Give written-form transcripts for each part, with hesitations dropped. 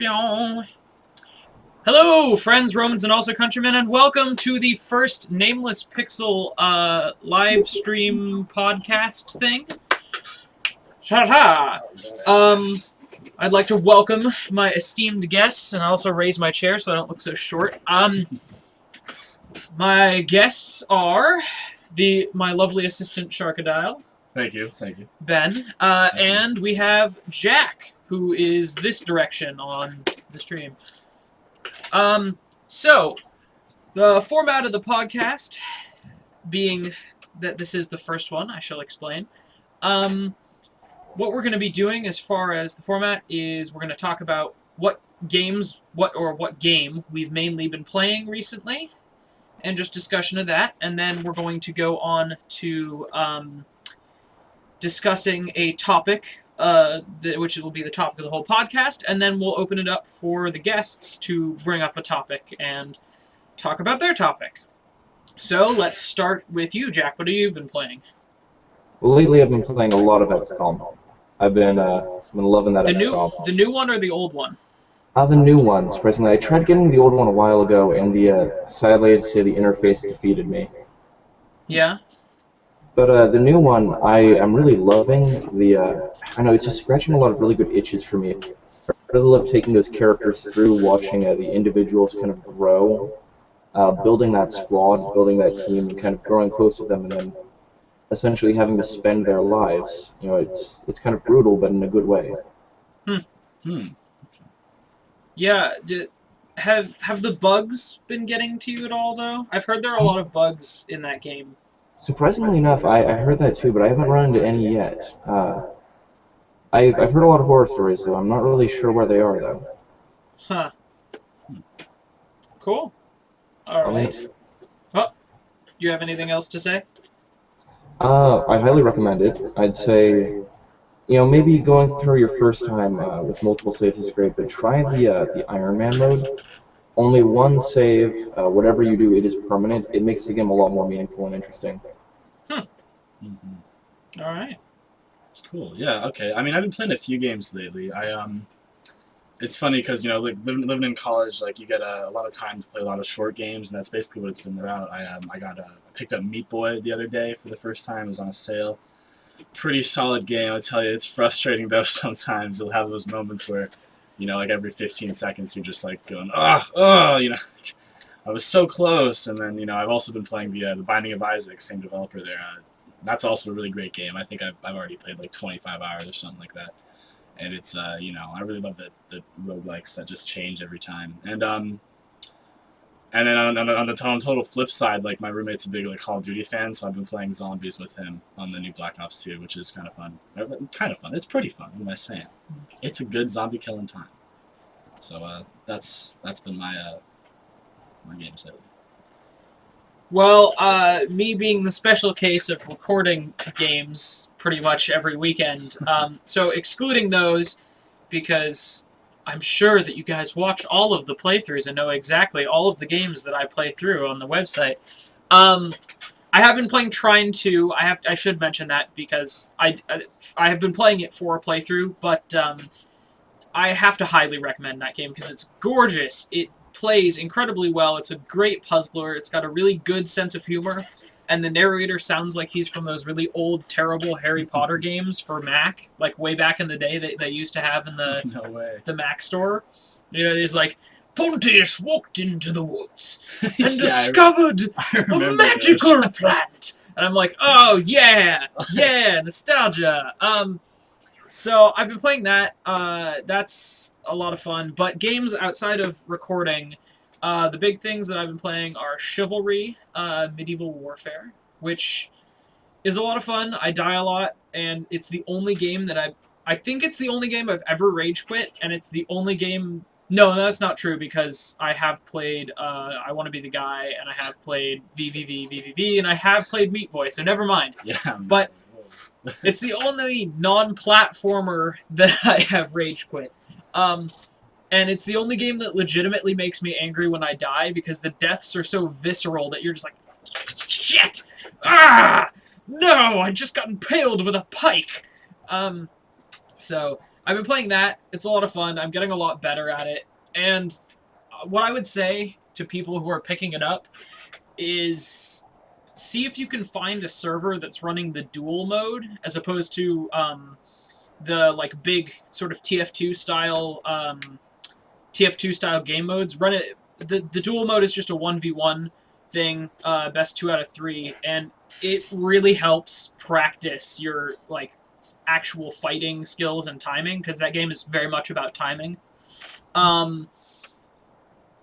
Hello, friends, Romans, and also countrymen, and welcome to the first Nameless Pixel live stream podcast thing. Sha-ha! I'd like to welcome my esteemed guests, and also raise my chair so I don't look so short. My guests are my lovely assistant Sharkodile. Thank you. Ben, and we have Jack, who is this direction on the stream. So, the format of the podcast, being that this is the first one, I shall explain. What we're going to be doing as far as the format is we're going to talk about what game we've mainly been playing recently, and just discussion of that, and then we're going to go on to discussing a topic, which will be the topic of the whole podcast, and then we'll open it up for the guests to bring up a topic and talk about their topic. So let's start with you, Jack. What have you been playing? Well, lately I've been playing a lot of XCOM. I've been loving that XCOM. The new one or the old one? The new one, surprisingly. I tried getting the old one a while ago, and sadly I'd say the interface defeated me. Yeah? But the new one, I'm really loving. I know, it's just scratching a lot of really good itches for me. I really love taking those characters through, watching the individuals kind of grow, building that squad, building that team, and kind of growing close to them, and then essentially having to spend their lives. You know, it's kind of brutal, but in a good way. Yeah, have the bugs been getting to you at all, though? I've heard there are a lot of bugs in that game. Surprisingly enough, I heard that too, but I haven't run into any yet. I've heard a lot of horror stories, so I'm not really sure where they are, though. Huh. Cool. Alright. Oh, do you have anything else to say? I highly recommend it. I'd say, maybe going through your first time with multiple saves is great, but try the Iron Man mode. Only one save, whatever you do, it is permanent. It makes the game a lot more meaningful and interesting. Alright. It's cool. Yeah, okay. I mean, I've been playing a few games lately. It's funny because, living in college, like, you get a lot of time to play a lot of short games, and that's basically what it's been about. I picked up Meat Boy the other day for the first time. It was on a sale. Pretty solid game, I'll tell you. It's frustrating, though, sometimes. You'll have those moments where, like every 15 seconds you're just like going, I was so close. And then, I've also been playing the Binding of Isaac, same developer there. That's also a really great game. I think I've already played like 25 hours or something like that. And it's, I really love the roguelikes that just change every time. And then on the total flip side, like, my roommate's a big Call of Duty fan, so I've been playing Zombies with him on the new Black Ops 2, which is kind of fun. It's pretty fun. What am I saying? It's a good zombie killing time. So that's been my games lately. Well, me being the special case of recording games pretty much every weekend, so excluding those, because I'm sure that you guys watch all of the playthroughs and know exactly all of the games that I play through on the website. I have been playing Trine 2. I should mention that because I have been playing it for a playthrough, but I have to highly recommend that game because it's gorgeous. It plays incredibly well. It's a great puzzler. It's got a really good sense of humor, and the narrator sounds like he's from those really old, terrible Harry Potter games for Mac, like way back in the day that they used to have in the Mac store. He's like, Pontius walked into the woods and discovered a magical plant. And I'm like, oh, yeah, nostalgia. So I've been playing that. That's a lot of fun. But games outside of recording, the big things that I've been playing are Chivalry, Medieval Warfare, which is a lot of fun. I die a lot, and it's the only game that I think it's the only game I've ever rage quit, and it's the only game... No, that's not true, because I have played I Want to Be the Guy, and I have played VVV, and I have played Meat Boy, so never mind. Yeah. But it's the only non-platformer that I have rage quit. And it's the only game that legitimately makes me angry when I die, because the deaths are so visceral that you're just like, shit! Ah! No! I just got impaled with a pike! So, I've been playing that. It's a lot of fun. I'm getting a lot better at it. And what I would say to people who are picking it up is see if you can find a server that's running the dual mode as opposed to the like big sort of TF2 style game modes. Run it. The dual mode is just a 1v1 thing, best 2 out of 3, and it really helps practice your like actual fighting skills and timing, because that game is very much about timing.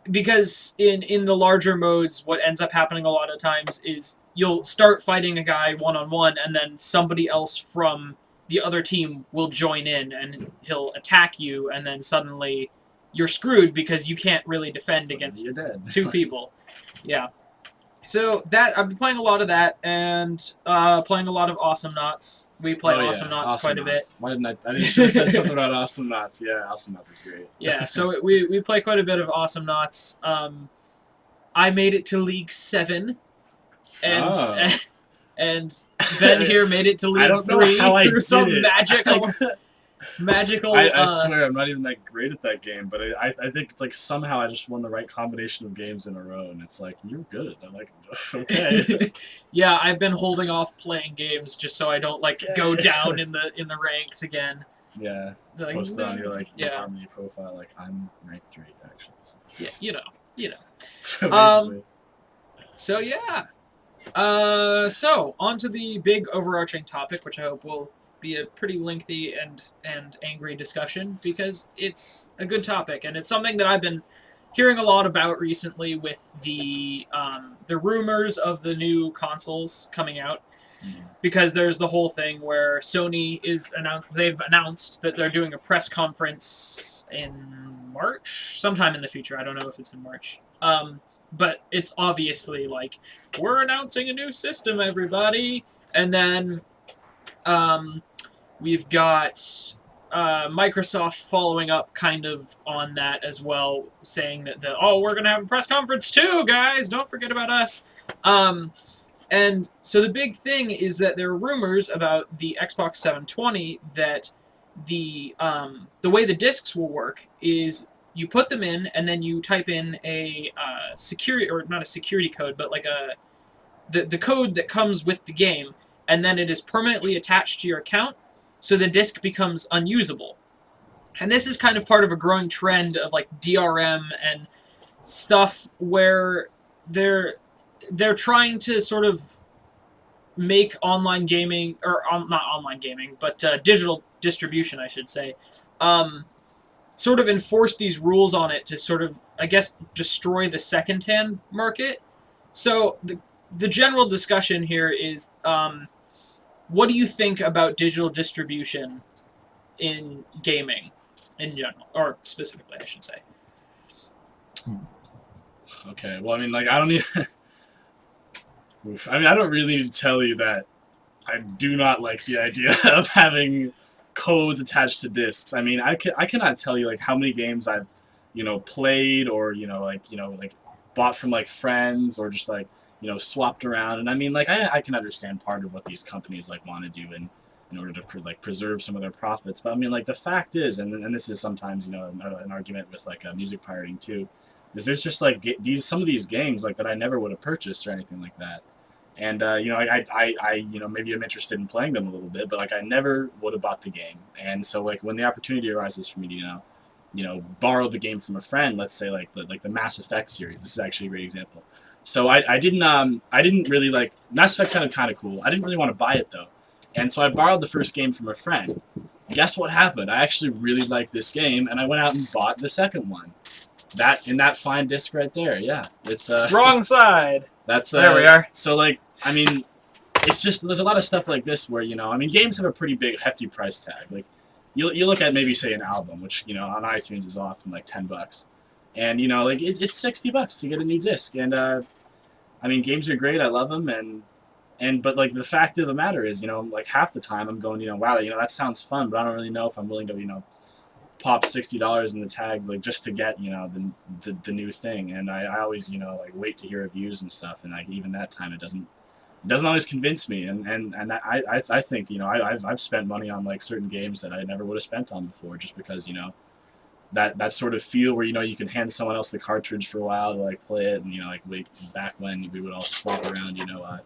Because in the larger modes, what ends up happening a lot of times is you'll start fighting a guy one-on-one, and then somebody else from the other team will join in, and he'll attack you, and then suddenly you're screwed because you can't really defend against You're dead. 2 people. Yeah. So that I've been playing a lot of that, and playing a lot of Awesome Knots. We play Awesome Knots quite a bit. Why didn't I should have said something about Awesome Knots. Yeah, Awesome Knots is great. Yeah, so we play quite a bit of Awesome Knots. I made it to League 7, and and Ben here made it to League 3 through some magical. I swear I'm not even that great at that game, but I think it's like somehow I just won the right combination of games in a row, and it's like, you're good. I'm like, okay. Yeah, I've been holding off playing games just so I don't like go down in the ranks again. Yeah. Like, Post on your like yeah. Harmony profile, like I'm rank 3 actually. So. Yeah, you know. So basically. So yeah. So on to the big overarching topic, which I hope will be a pretty lengthy and angry discussion, because it's a good topic, and it's something that I've been hearing a lot about recently with the rumors of the new consoles coming out. Because there's the whole thing where Sony they've announced that they're doing a press conference in March, sometime in the future. I don't know if it's in March. But it's obviously like, we're announcing a new system, everybody. And then we've got Microsoft following up kind of on that as well, saying that we're going to have a press conference too, guys. Don't forget about us. And so the big thing is that there are rumors about the Xbox 720 that the way the discs will work is you put them in, and then you type in a security, or not a security code, but like the code that comes with the game, and then it is permanently attached to your account, so the disc becomes unusable. And this is kind of part of a growing trend of like DRM and stuff where they're trying to sort of make online gaming, or not online gaming, but digital distribution, I should say, sort of enforce these rules on it to sort of, I guess, destroy the secondhand market. So the general discussion here is, what do you think about digital distribution in gaming in general, or specifically, I should say? Okay, well, I mean, like, I don't even... I mean, I don't really need to tell you that I do not like the idea of having codes attached to discs. I mean, I cannot tell you like how many games I've, played, or like bought from like friends, or just like swapped around. And I mean, like I can understand part of what these companies like want to do in order to preserve some of their profits. But I mean, like the fact is, and this is sometimes an argument with like music pirating too, is there's just like some of these games like that I never would have purchased or anything like that. And I maybe I'm interested in playing them a little bit, but like I never would have bought the game. And so like when the opportunity arises for me to borrow the game from a friend, let's say like the Mass Effect series. This is actually a great example. So I didn't really like Mass Effect. Sounded kind of cool. I didn't really want to buy it though, and so I borrowed the first game from a friend. Guess what happened? I actually really liked this game, and I went out and bought the second one. That fine disc right there. Yeah, it's wrong side. That's there we are. So like, I mean, it's just there's a lot of stuff like this where I mean, games have a pretty big hefty price tag. Like, you look at maybe say an album, which on iTunes is often like $10, and like it's $60 to get a new disc. And I mean, games are great. I love them, but like the fact of the matter is, like half the time I'm going, wow, that sounds fun, but I don't really know if I'm willing to pop $60 in the tag like just to get the new thing. And I always like wait to hear reviews and stuff, and like even that time it doesn't it doesn't always convince me, and I think, you know, I've spent money on like certain games that I never would have spent on before, just because, you know, that sort of feel where, you know, you can hand someone else the cartridge for a while to like play it, and, you know, like back when we would all swap around, you know,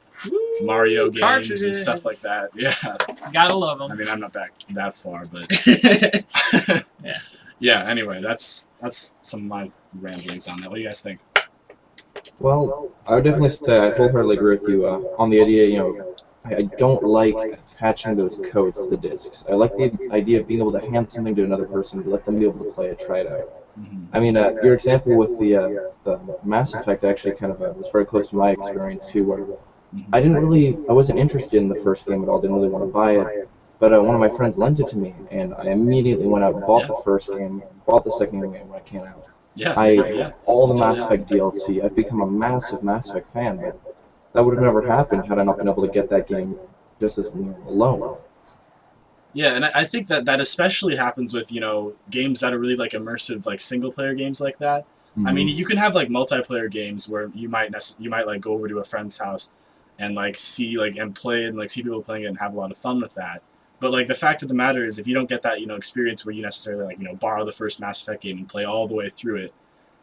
Mario games cartridges and stuff like that. Yeah, Gotta love them. I mean, I'm not back that far, but Yeah. yeah. Anyway, that's some of my ramblings on that. What do you guys think? Well, I would definitely say I wholeheartedly agree with you on the idea. You know, I don't like attaching those codes to the discs. I like the idea of being able to hand something to another person to let them be able to play it, try it out. Mm-hmm. I mean, your example with the Mass Effect actually kind of was very close to my experience too, where I wasn't interested in the first game at all, didn't really want to buy it, but one of my friends lent it to me, and I immediately went out and bought the first game, bought the second game when it came out. Yeah, All the Mass Effect DLC. I've become a massive Mass Effect fan, but that would have never happened had I not been able to get that game just as alone. Yeah, and I think that especially happens with, you know, games that are really like immersive, like single player games like that. I mean, you can have like multiplayer games where you might like go over to a friend's house and like see like and play and like see people playing it and have a lot of fun with that. But like the fact of the matter is, if you don't get that, you know, experience where you necessarily like, you know, borrow the first Mass Effect game and play all the way through it,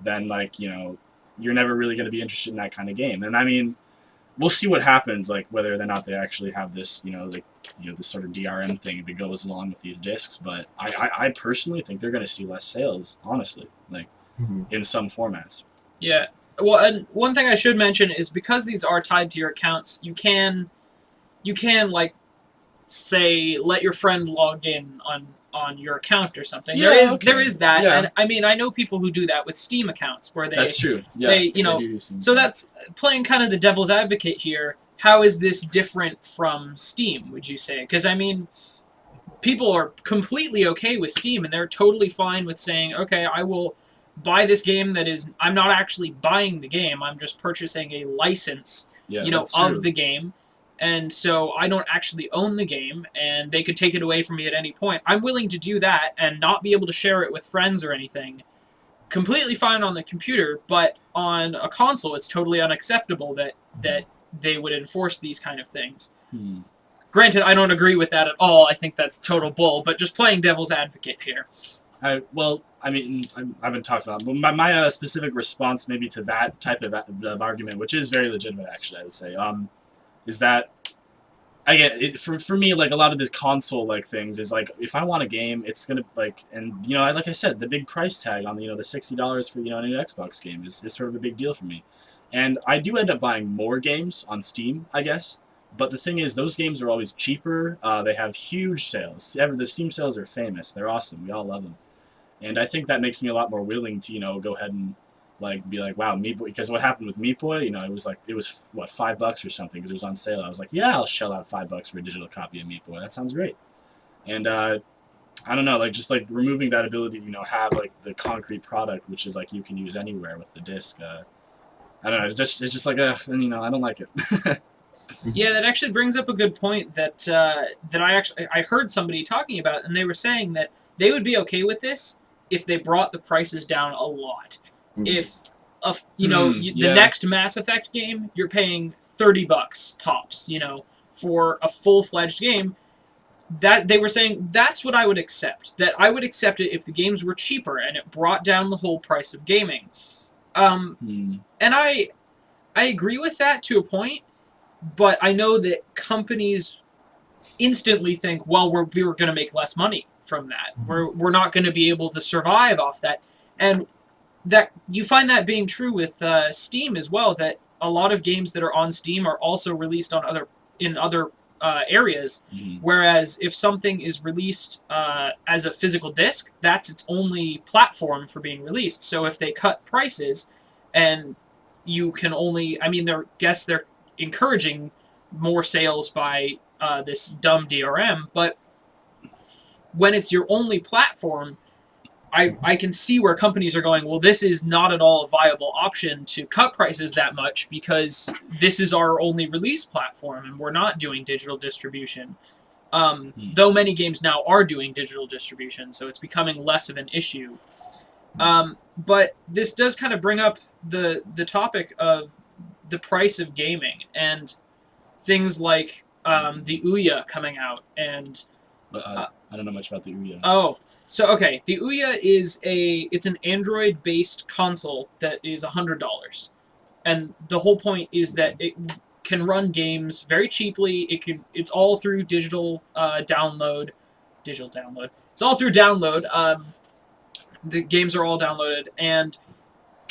then like, you know, you're never really going to be interested in that kind of game. And I mean, we'll see what happens, like whether or not they actually have this, you know, like, you know, this sort of DRM thing that goes along with these discs. But I personally think they're going to see less sales, honestly, like in some formats. Yeah. Well, and one thing I should mention is because these are tied to your accounts, you can like say let your friend log in on your account or something. Yeah, there is that, yeah. and I mean I know people who do that with Steam accounts where That's true. Yeah, they you know so that's playing kind of the devil's advocate here. How is this different from Steam, would you say? Because I mean, people are completely okay with Steam, and they're totally fine with saying, okay, I will buy this game that is, I'm not actually buying the game, I'm just purchasing a license, of the game. And so I don't actually own the game, and they could take it away from me at any point. I'm willing to do that and not be able to share it with friends or anything. Completely fine on the computer, but on a console, it's totally unacceptable that they would enforce these kind of things. Granted, I don't agree with that at all. I think that's total bull, but just playing devil's advocate here. Well, I mean, I've been talking about my specific response maybe to that type of argument, which is very legitimate, actually, I would say, is that, again, for me, like, a lot of these console-like things is, like, if I want a game, it's going to, like, and, you know, like I said, the big price tag on, you know, the $60 for, you know, an Xbox game is sort of a big deal for me. And I do end up buying more games on Steam, I guess. But the thing is, those games are always cheaper. They have huge sales. The Steam sales are famous. They're awesome. We all love them. And I think that makes me a lot more willing to, you know, go ahead and like be like, wow, Meat Boy. Because what happened with Meat Boy, you know, it was what, $5 or something because it was on sale. I was like, yeah, I'll shell out $5 for a digital copy of Meat Boy. That sounds great. And I don't know, like just like removing that ability to, you know, have like the concrete product, which is like you can use anywhere with the disc. I don't know. It's just like you know, I don't like it. Yeah, that actually brings up a good point that I heard somebody talking about, and they were saying that they would be okay with this if they brought the prices down a lot. If the next Mass Effect game, you're paying $30 tops, you know, for a full-fledged game. That they were saying that's what I would accept. That I would accept it if the games were cheaper and it brought down the whole price of gaming. And I agree with that to a point. But I know that companies instantly think, well, we're going to make less money from that. We're not going to be able to survive off that. And that you find that being true with Steam as well, that a lot of games that are on Steam are also released on other areas. Whereas if something is released as a physical disc, that's its only platform for being released. So if they cut prices and you can only, I mean, they're encouraging more sales by this dumb DRM, but when it's your only platform, I can see where companies are going, well, this is not at all a viable option to cut prices that much because this is our only release platform and we're not doing digital distribution. Though many games now are doing digital distribution, so it's becoming less of an issue. But this does kind of bring up the topic of the price of gaming, and things like the Ouya coming out, and I don't know much about the Ouya. okay, the Ouya is it's an Android-based console that is $100, and the whole point is that it can run games very cheaply. It's all through digital download. It's all through download. The games are all downloaded, and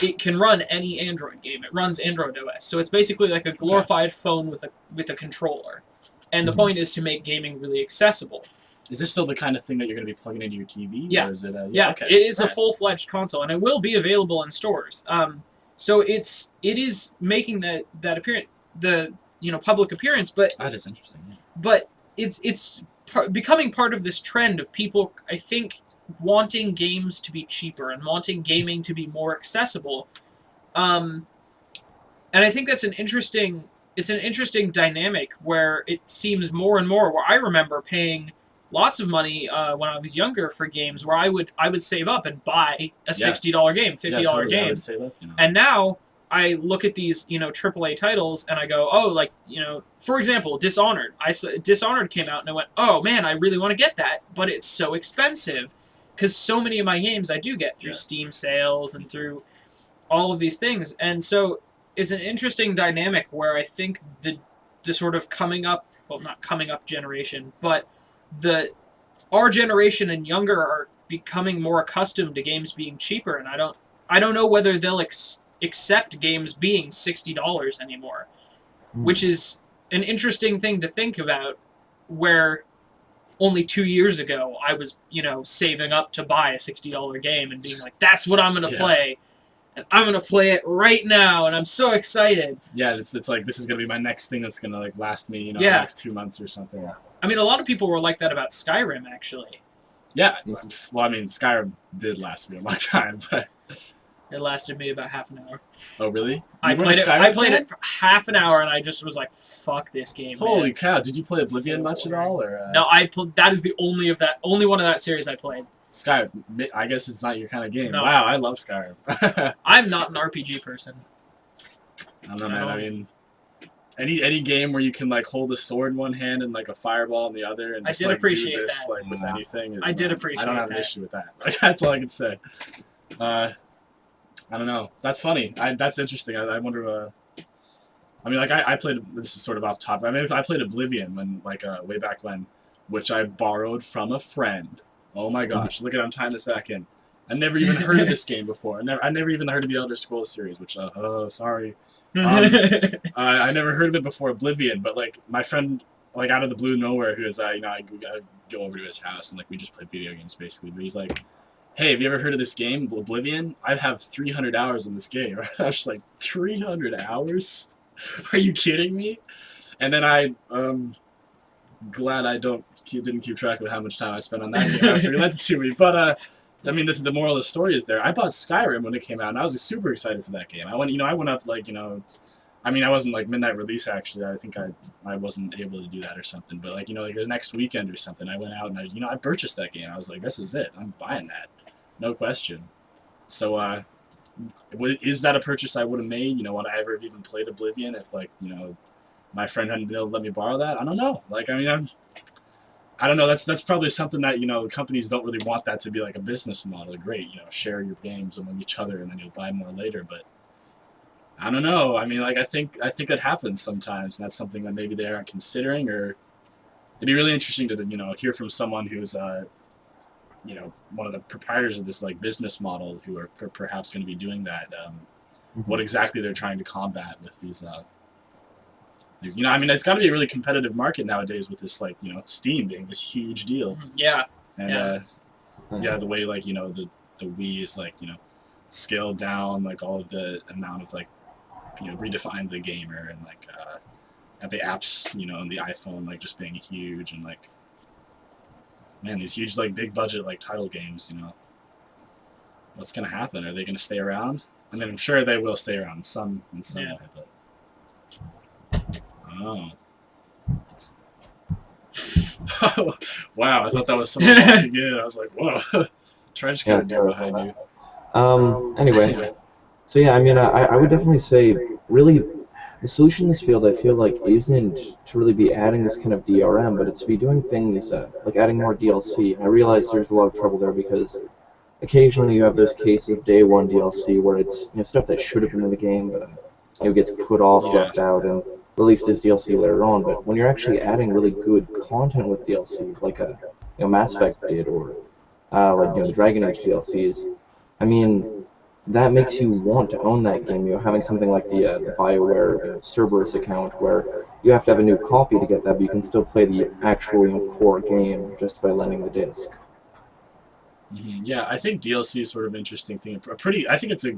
it can run any Android game. It runs Android OS, so it's basically like a glorified phone with a controller. And the point is to make gaming really accessible. Is this still the kind of thing that you're going to be plugging into your TV? Yeah. Or is it Okay. It is a full-fledged console, and it will be available in stores. So it is making that appearance, the public appearance, but that is interesting. Yeah. But it's becoming part of this trend of people, I think, wanting games to be cheaper and wanting gaming to be more accessible. And I think that's an interesting dynamic where it seems more and more, where I remember paying lots of money when I was younger for games, where I would save up and buy a $60 game, $50 game. I would save up, And now I look at these, AAA titles, and I go, oh, for example, Dishonored. Dishonored came out, and I went, oh man, I really want to get that, but it's so expensive, because so many of my games I do get through Steam sales and through all of these things, and so it's an interesting dynamic where I think the sort of not coming up generation, but our generation and younger are becoming more accustomed to games being cheaper, and I don't know whether they'll accept games being $60 anymore, which is an interesting thing to think about, where only 2 years ago I was, saving up to buy a $60 game and being like, that's what I'm going to play. And I'm going to play it right now, and I'm so excited. Yeah, it's like, this is going to be my next thing that's going to last me, the next 2 months or something. I mean, a lot of people were like that about Skyrim, actually. Yeah, well, I mean, Skyrim did last me a long time, but... It lasted me about half an hour. Oh, really? I played it for half an hour, and I just was like, fuck this game, Holy cow, did you play Oblivion much at all? Or, No, that is the only one of that series I played. Skyrim, I guess it's not your kind of game. No. Wow, I love Skyrim. I'm not an RPG person. I don't know, man. I mean, any game where you can hold a sword in one hand and a fireball in the other, and just do this with anything. I did appreciate that. I don't have an issue with that. That's all I can say. I don't know. That's funny. That's interesting. I wonder. I mean, I played. This is sort of off topic. I mean, I played Oblivion when way back when, which I borrowed from a friend. Oh my gosh! Look at, I'm tying this back in. I never even heard of this game before. I never even heard of the Elder Scrolls series, which sorry. I never heard of it before Oblivion, but my friend, out of the blue nowhere, who was I go over to his house and we just play video games basically. But he's like, hey, have you ever heard of this game, Oblivion? I have 300 hours in this game. I was just like, 300 hours? Are you kidding me? And then glad I didn't keep track of how much time I spent on that game after he lent it to me. But I mean, the moral of the story is there. I bought Skyrim when it came out, and I was super excited for that game. I went up I mean, I wasn't midnight release actually. I think I wasn't able to do that or something. But the next weekend or something, I went out and I purchased that game. I was like, this is it. I'm buying that, no question. So is that a purchase I would have made? Would I ever have even played Oblivion if my friend hadn't been able to let me borrow that? I don't know. I don't know. That's probably something that companies don't really want that to be a business model. Great, share your games among each other and then you'll buy more later. But I don't know. I mean, I think that happens sometimes, and that's something that maybe they aren't considering. Or it'd be really interesting to hear from someone who's one of the proprietors of this business model who are perhaps going to be doing that. What exactly they're trying to combat with these. I mean, it's got to be a really competitive market nowadays with this, Steam being this huge deal. Yeah. And the way the Wii is scaled down, all of the amount of redefine the gamer and and the apps, on the iPhone just being huge and man, these huge big budget title games, what's gonna happen? Are they gonna stay around? I mean, I'm sure they will stay around in some way, but. Oh. Wow, I thought that was someone walking in. I was like, whoa. Trench coat dude behind you. Anyway, so yeah, I mean, I would definitely say, really, the solution in this field, I feel like, isn't to really be adding this kind of DRM, but it's to be doing things like adding more DLC. And I realize there's a lot of trouble there because occasionally you have those cases of day one DLC where it's stuff that should have been in the game, but gets put off, Yeah. left out, and released as DLC later on. But when you're actually adding really good content with DLCs, like Mass Effect did, or the Dragon Age DLCs, I mean, that makes you want to own that game. Having something like the BioWare Cerberus account, where you have to have a new copy to get that, but you can still play the actual core game just by lending the disc. Yeah, I think DLC is sort of an interesting thing. I think it's a.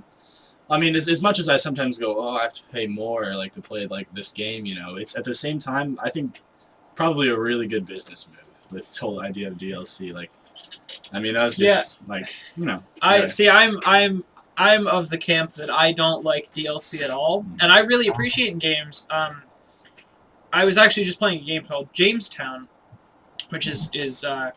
I mean, as much as I sometimes go, oh, I have to pay more like to play like this game, it's at the same time I think probably a really good business move. This whole idea of DLC, like, I mean, I was just like, I see. I'm of the camp that I don't like DLC at all, and I really appreciate in games. I was actually just playing a game called Jamestown, which is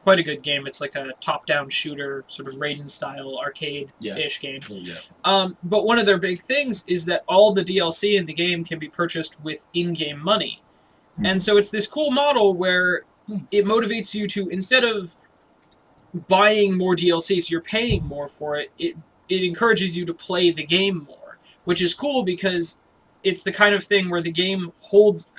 quite a good game. It's like a top-down shooter, sort of Raiden-style arcade-ish game. Yeah. But one of their big things is that all the DLC in the game can be purchased with in-game money. And so it's this cool model where it motivates you to, instead of buying more DLC, so you're paying more for it, it encourages you to play the game more, which is cool because it's the kind of thing where the game holds...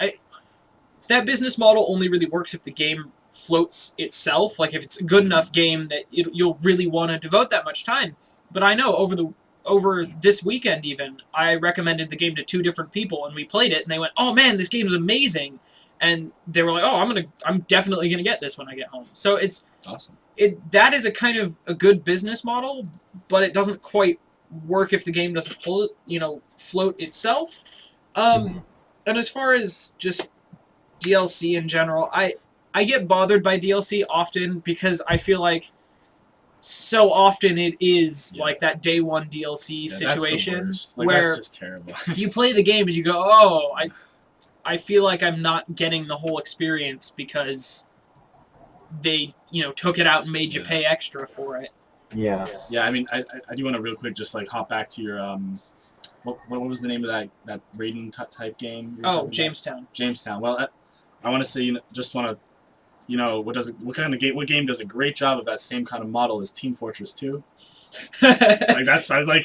that business model only really works if the game floats itself, like if it's a good enough game that you'll really want to devote that much time. But I know over this weekend even, I recommended the game to 2 different people, and we played it, and they went, "Oh man, this game's amazing," and they were like, "Oh, I'm definitely gonna get this when I get home." So it's awesome. That is a kind of a good business model, but it doesn't quite work if the game doesn't float itself. And as far as just DLC in general, I get bothered by DLC often because I feel like so often it is like that day one DLC situation where that's just terrible. you play the game and you go, "Oh, I feel like I'm not getting the whole experience because they took it out and made you pay extra for it." Yeah. Yeah, I mean, I do want to real quick just like hop back to your what was the name of that Raiden type game? Oh, Jamestown. Jamestown. Well, I want to say just want to. What game does a great job of that same kind of model as Team Fortress 2? Like that's I'm sure for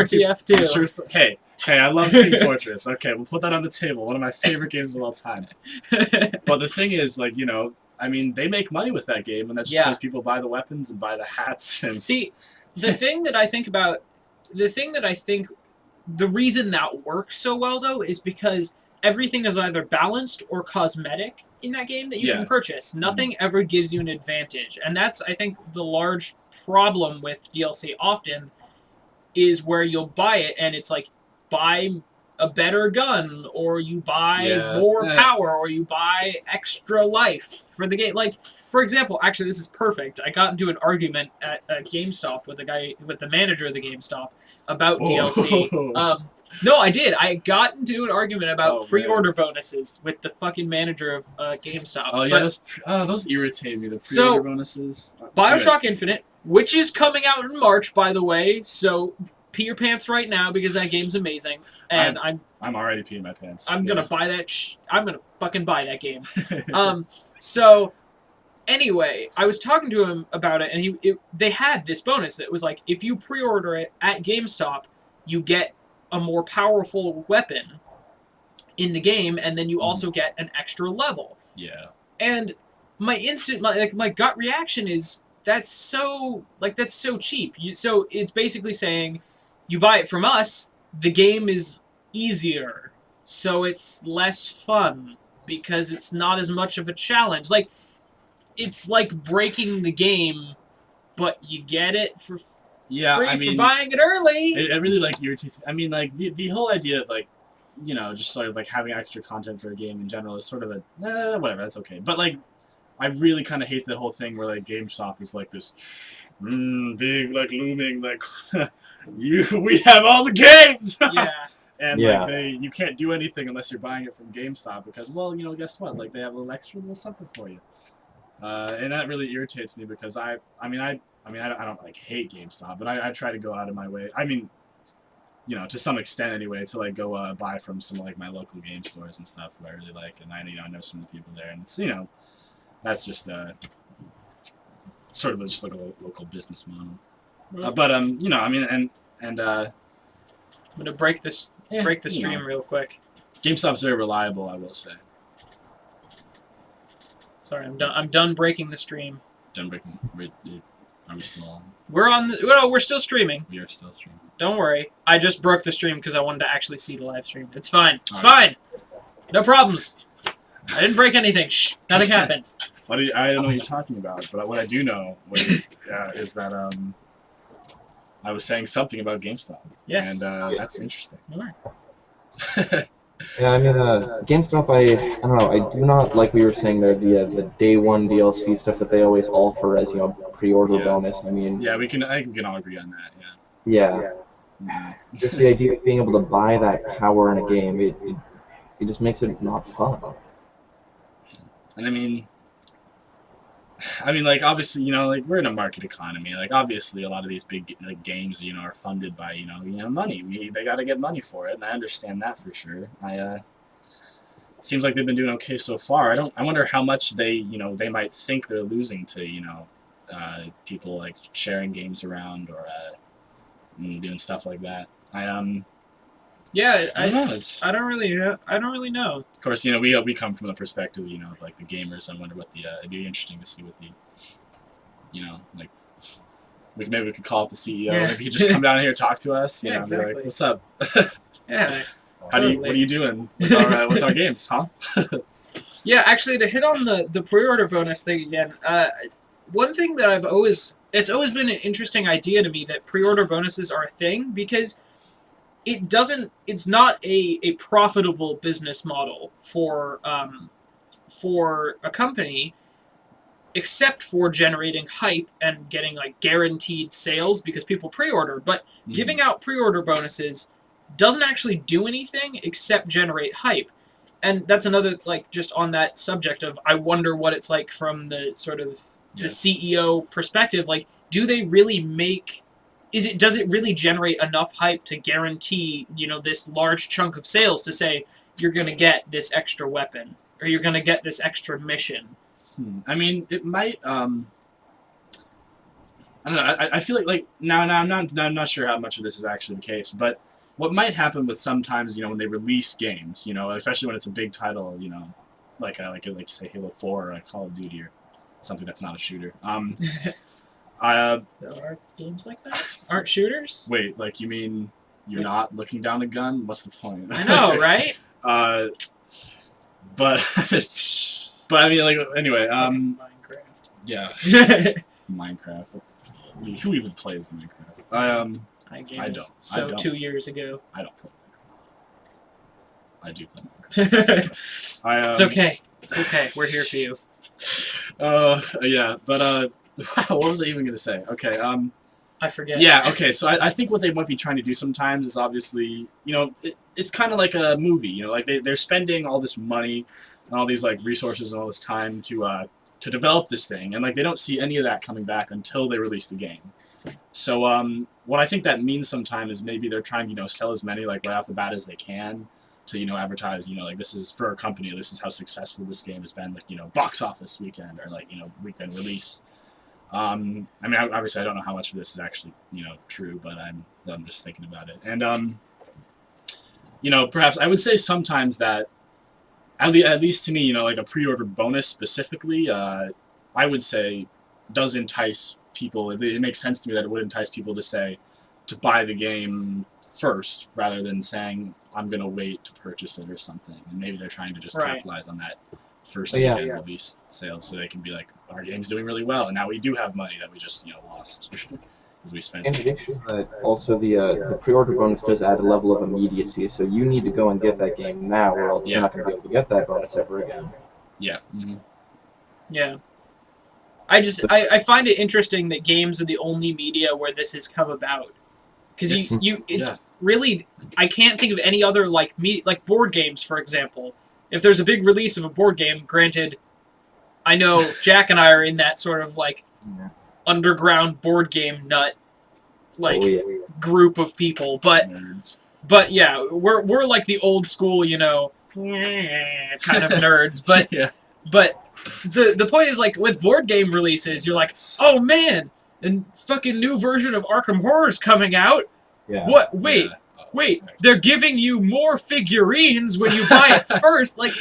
TF2. Hey, I love Team Fortress. Okay, we'll put that on the table. One of my favorite games of all time. But the thing is, they make money with that game, and that's just because people buy the weapons and buy the hats. And see, the thing that I think, the reason that works so well though is because everything is either balanced or cosmetic in that game that you can purchase. Nothing ever gives you an advantage. And that's, I think, the large problem with DLC often is where you'll buy it and it's like, buy a better gun, or you buy more power, or you buy extra life for the game. Like, for example, actually this is perfect. I got into an argument at a GameStop with the manager of the GameStop about DLC. No, I did. I got into an argument about pre-order bonuses with the fucking manager of GameStop. Oh yeah, those irritate me. The pre-order bonuses. BioShock Infinite, which is coming out in March, by the way. So pee your pants right now because that game's amazing, and I'm already peeing my pants. I'm gonna buy that. I'm gonna fucking buy that game. So anyway, I was talking to him about it, and they had this bonus that was like, if you pre-order it at GameStop, you get a more powerful weapon in the game, and then you also get an extra level. Yeah. And my gut reaction is that's so cheap. So it's basically saying, you buy it from us, the game is easier, so it's less fun because it's not as much of a challenge. Like, it's like breaking the game, but you get it for free for buying it early. It really irritates. I mean, the whole idea of just sort of having extra content for a game in general is sort of a whatever. That's okay. But I really kind of hate the whole thing where GameStop is this big looming we have all the games. Yeah. And you can't do anything unless you're buying it from GameStop because guess what? They have a little something for you. And that really irritates me because I don't hate GameStop, but I try to go out of my way. I mean, you know, to some extent anyway, to like go buy from some like my local game stores and stuff who I really like, and I know some of the people there, and it's, you know, that's just sort of just like a local business model. But you know, I mean, and I'm gonna break the stream real quick. GameStop's very reliable, I will say. Sorry, I'm done breaking the stream. Done breaking. Are we still on? We're still streaming. We are still streaming. Don't worry. I just broke the stream because I wanted to actually see the live stream. It's fine. It's fine. No problems. I didn't break anything. Shh. Nothing happened. I don't know what you're talking about, but what I do know is that I was saying something about GameStop. Yes. And that's interesting. All right. Yeah, I mean, GameStop, I don't know, I do not, like we were saying there, the day one DLC stuff that they always offer as, you know, pre-order bonus. I mean... Yeah, I think we can all agree on that, yeah. Just the idea of being able to buy that power in a game, it just makes it not fun. And I mean, like, obviously, you know, like, we're in a market economy. Like, obviously, a lot of these big like, games, you know, are funded by, you know, money. They got to get money for it, and I understand that for sure. It seems like they've been doing okay so far. I wonder how much they might think they're losing to, you know, people like sharing games around or doing stuff like that. Yeah, I don't know. I don't really know. Of course, you know, we come from the perspective, you know, of like the gamers. I wonder what it'd be interesting to see what the, you know, like, maybe we could call up the CEO. Yeah. Maybe he could just come down here and talk to us. You Yeah, know, exactly. be like, what's up? Yeah. What are you doing with our games, huh? Yeah, actually, to hit on the pre-order bonus thing again, one thing that it's always been an interesting idea to me that pre-order bonuses are a thing, because it's not a profitable business model for a company, except for generating hype and getting like guaranteed sales because people pre-order. But giving out pre-order bonuses doesn't actually do anything except generate hype. And that's another, like, just on that subject of, I wonder what it's like from the sort of the CEO perspective. Like, do they really make... Does it really generate enough hype to guarantee, you know, this large chunk of sales to say, you're going to get this extra weapon, or you're going to get this extra mission? I mean, it might, I don't know, I feel like now I'm not sure how much of this is actually the case, but what might happen with sometimes, you know, when they release games, you know, especially when it's a big title, you know, like say Halo 4 or Call of Duty or something that's not a shooter. There are games like that? Aren't shooters? Wait, like, you mean you're not looking down a gun? What's the point? I know, right? But I mean, like, anyway, Minecraft. Yeah. Minecraft. Who even plays Minecraft? I don't. 2 years ago. I don't play Minecraft. I do play Minecraft. It's okay. It's okay. We're here for you. Yeah, but what was I even gonna say? Okay, I forget. Yeah, okay, so I think what they might be trying to do sometimes is obviously, you know, it's kind of like a movie, you know, like they're spending all this money and all these, like, resources and all this time to develop this thing, and, like, they don't see any of that coming back until they release the game. So, what I think that means sometimes is maybe they're trying to, you know, sell as many, like, right off the bat as they can to, you know, advertise, you know, like, this is, for our company, this is how successful this game has been, like, you know, box office weekend, or, like, you know, weekend release. I mean, obviously, I don't know how much of this is actually, you know, true, but I'm just thinking about it. And, you know, perhaps I would say sometimes that, at least to me, you know, like a pre-order bonus specifically, I would say does entice people. It makes sense to me that it would entice people to buy the game first, rather than saying, I'm going to wait to purchase it or something. And maybe they're trying to just capitalize on that first weekend release sales, so they can be like, our game's doing really well, and now we do have money that we just, you know, lost as we spent. In addition, also the pre-order bonus does add a level of immediacy, so you need to go and get that game now, or else you're not going to be able to get that bonus ever again. Yeah. Mm-hmm. Yeah. I find it interesting that games are the only media where this has come about, because it's really, I can't think of any other like board games, for example. If there's a big release of a board game, granted, I know Jack and I are in that sort of like underground board game nut like Oh, yeah. group of people, but Nerds. yeah, we're like the old school, you know, kind of nerds, but yeah. but the point is, like, with board game releases, you're like, oh man, and fucking new version of Arkham Horror's coming out. Yeah. What? Wait, Yeah. wait, they're giving you more figurines when you buy it first. Like,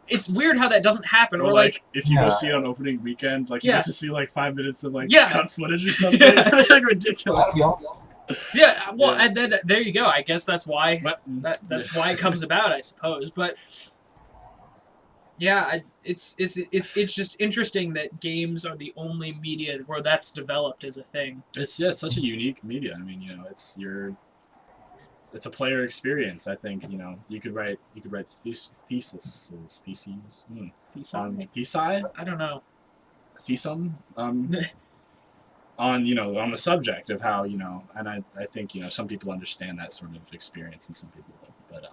it's weird how that doesn't happen. Or Or like if you Yeah. go see it on opening weekend, like you Yeah. get to see like 5 minutes of like Yeah. cut footage or something. It's like ridiculous. That'd be awesome. yeah, well, Yeah. and then there you go. I guess that's why But, that's why it comes about, I suppose. But yeah, it's just interesting that games are the only media where that's developed as a thing. it's such a unique media. I mean, you know, it's a player experience. I think, you know, you could write theses on thesi I don't know. thesum on, you know, on the subject of how, you know, and I think, you know, some people understand that sort of experience and some people don't, but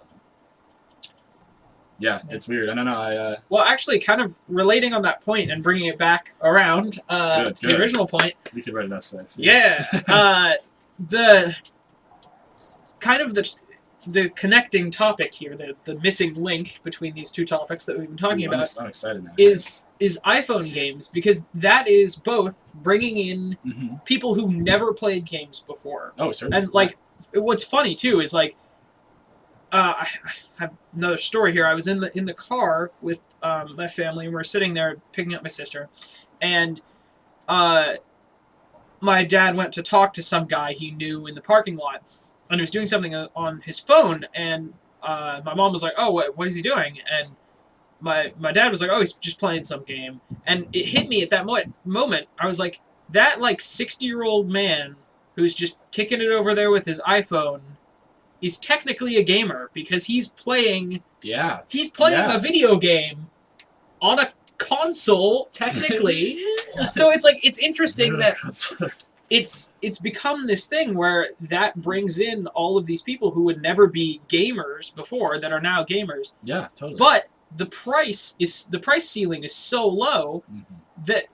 yeah, it's weird. I don't know. Well, actually, kind of relating on that point and bringing it back around to the Good. original point. We could write an essay. So. Yeah, the kind of the connecting topic here, the missing link between these two topics that we've been talking Ooh, about I'm excited now. is iPhone games, because that is both bringing in Mm-hmm. people who never played games before. Oh, certainly. And like, what's funny too is like, I have another story here. I was in the car with my family, and we were sitting there picking up my sister, and my dad went to talk to some guy he knew in the parking lot, and he was doing something on his phone, and my mom was like, "Oh, what is he doing?" And my dad was like, "Oh, he's just playing some game." And it hit me at that moment. I was like, that like 60-year-old man who's just kicking it over there with his iPhone is technically a gamer, because he's playing Yeah. a video game on a console, technically. So it's like, it's interesting that it's become this thing where that brings in all of these people who would never be gamers before that are now gamers. Yeah, totally. But the price ceiling is so low Mhm. that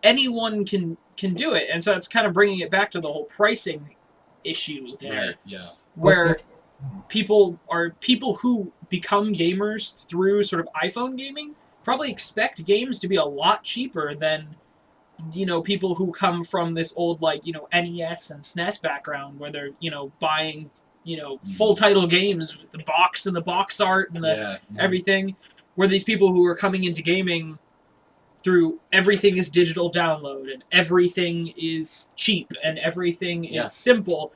anyone can do it, and so it's kind of bringing it back to the whole pricing issue there, Right, yeah. where people who become gamers through sort of iPhone gaming probably expect games to be a lot cheaper than, you know, people who come from this old, like, you know, NES and SNES background, where they're, you know, buying, you know, full title games with the box and the box art and the everything, where these people who are coming into gaming through everything is digital download and everything is cheap and everything is simple.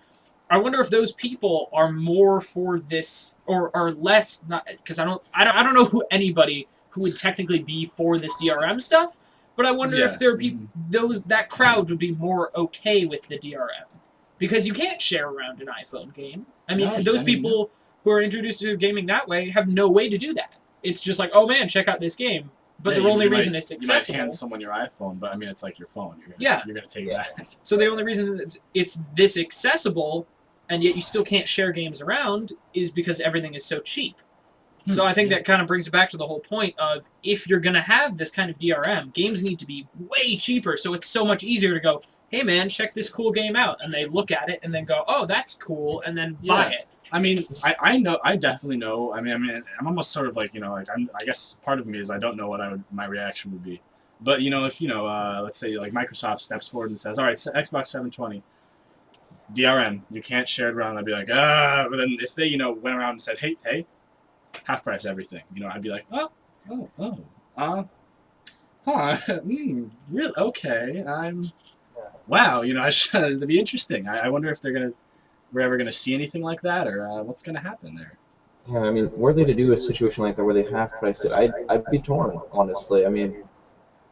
I wonder if those people are more for this or are less, not because I don't know who anybody who would technically be for this DRM stuff, but I wonder if there are people that crowd would be more okay with the DRM, because you can't share around an iPhone game. I mean, those people who are introduced to gaming that way have no way to do that. It's just like, oh man, check out this game. But the only reason it's accessible. You might hand someone your iPhone, but I mean, it's like your phone. You're gonna take it back. So the only reason it's this accessible, and yet you still can't share games around, is because everything is so cheap. So I think that kind of brings it back to the whole point of, if you're going to have this kind of DRM, games need to be way cheaper, so it's so much easier to go, hey man, check this cool game out. And they look at it and then go, oh, that's cool, and then buy it. I mean, I definitely know. I mean, I'm almost sort of like, you know, like I guess part of me is I don't know what my reaction would be. But, you know, if, you know, let's say like Microsoft steps forward and says, all right, Xbox 720, DRM, you can't share it around, I'd be like, but then if they, you know, went around and said, hey, half price everything, you know, I'd be like, really? Okay, wow, you know, that'd be interesting. I wonder if we're ever gonna see anything like that, or what's gonna happen there. Yeah, I mean, were they to do a situation like that where they half-priced it, I'd be torn, honestly. I mean,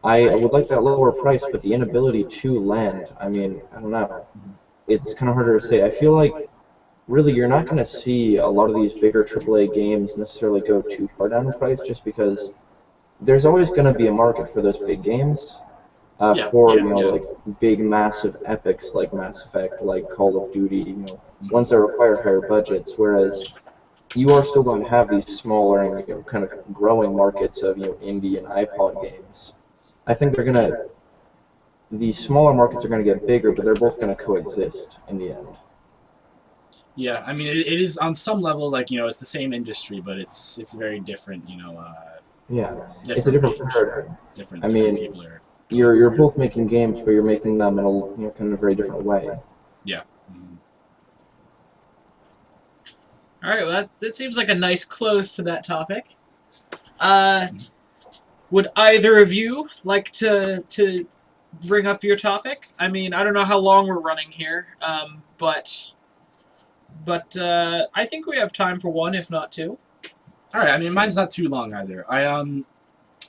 I would like that lower price, but the inability to land, I mean, I don't know. It's kind of harder to say. I feel like, really, you're not going to see a lot of these bigger AAA games necessarily go too far down in price, just because there's always going to be a market for those big games, like big, massive epics like Mass Effect, like Call of Duty, you know, ones that require higher budgets. Whereas you are still going to have these smaller and, you know, kind of growing markets of, you know, indie and iPod games. I think they're going to the smaller markets are going to get bigger, but they're both going to coexist in the end. Yeah, I mean, it is on some level like it's the same industry, but it's very different. Yeah, it's a different range, paradigm. different I different mean, people are. you're both making games, but you're making them in a kind of very different way. Yeah. Mhm. All right, well, that seems like a nice close to that topic. Would either of you like to bring up your topic? I mean, I don't know how long we're running here, but I think we have time for one, if not two. All right. I mean, mine's not too long either.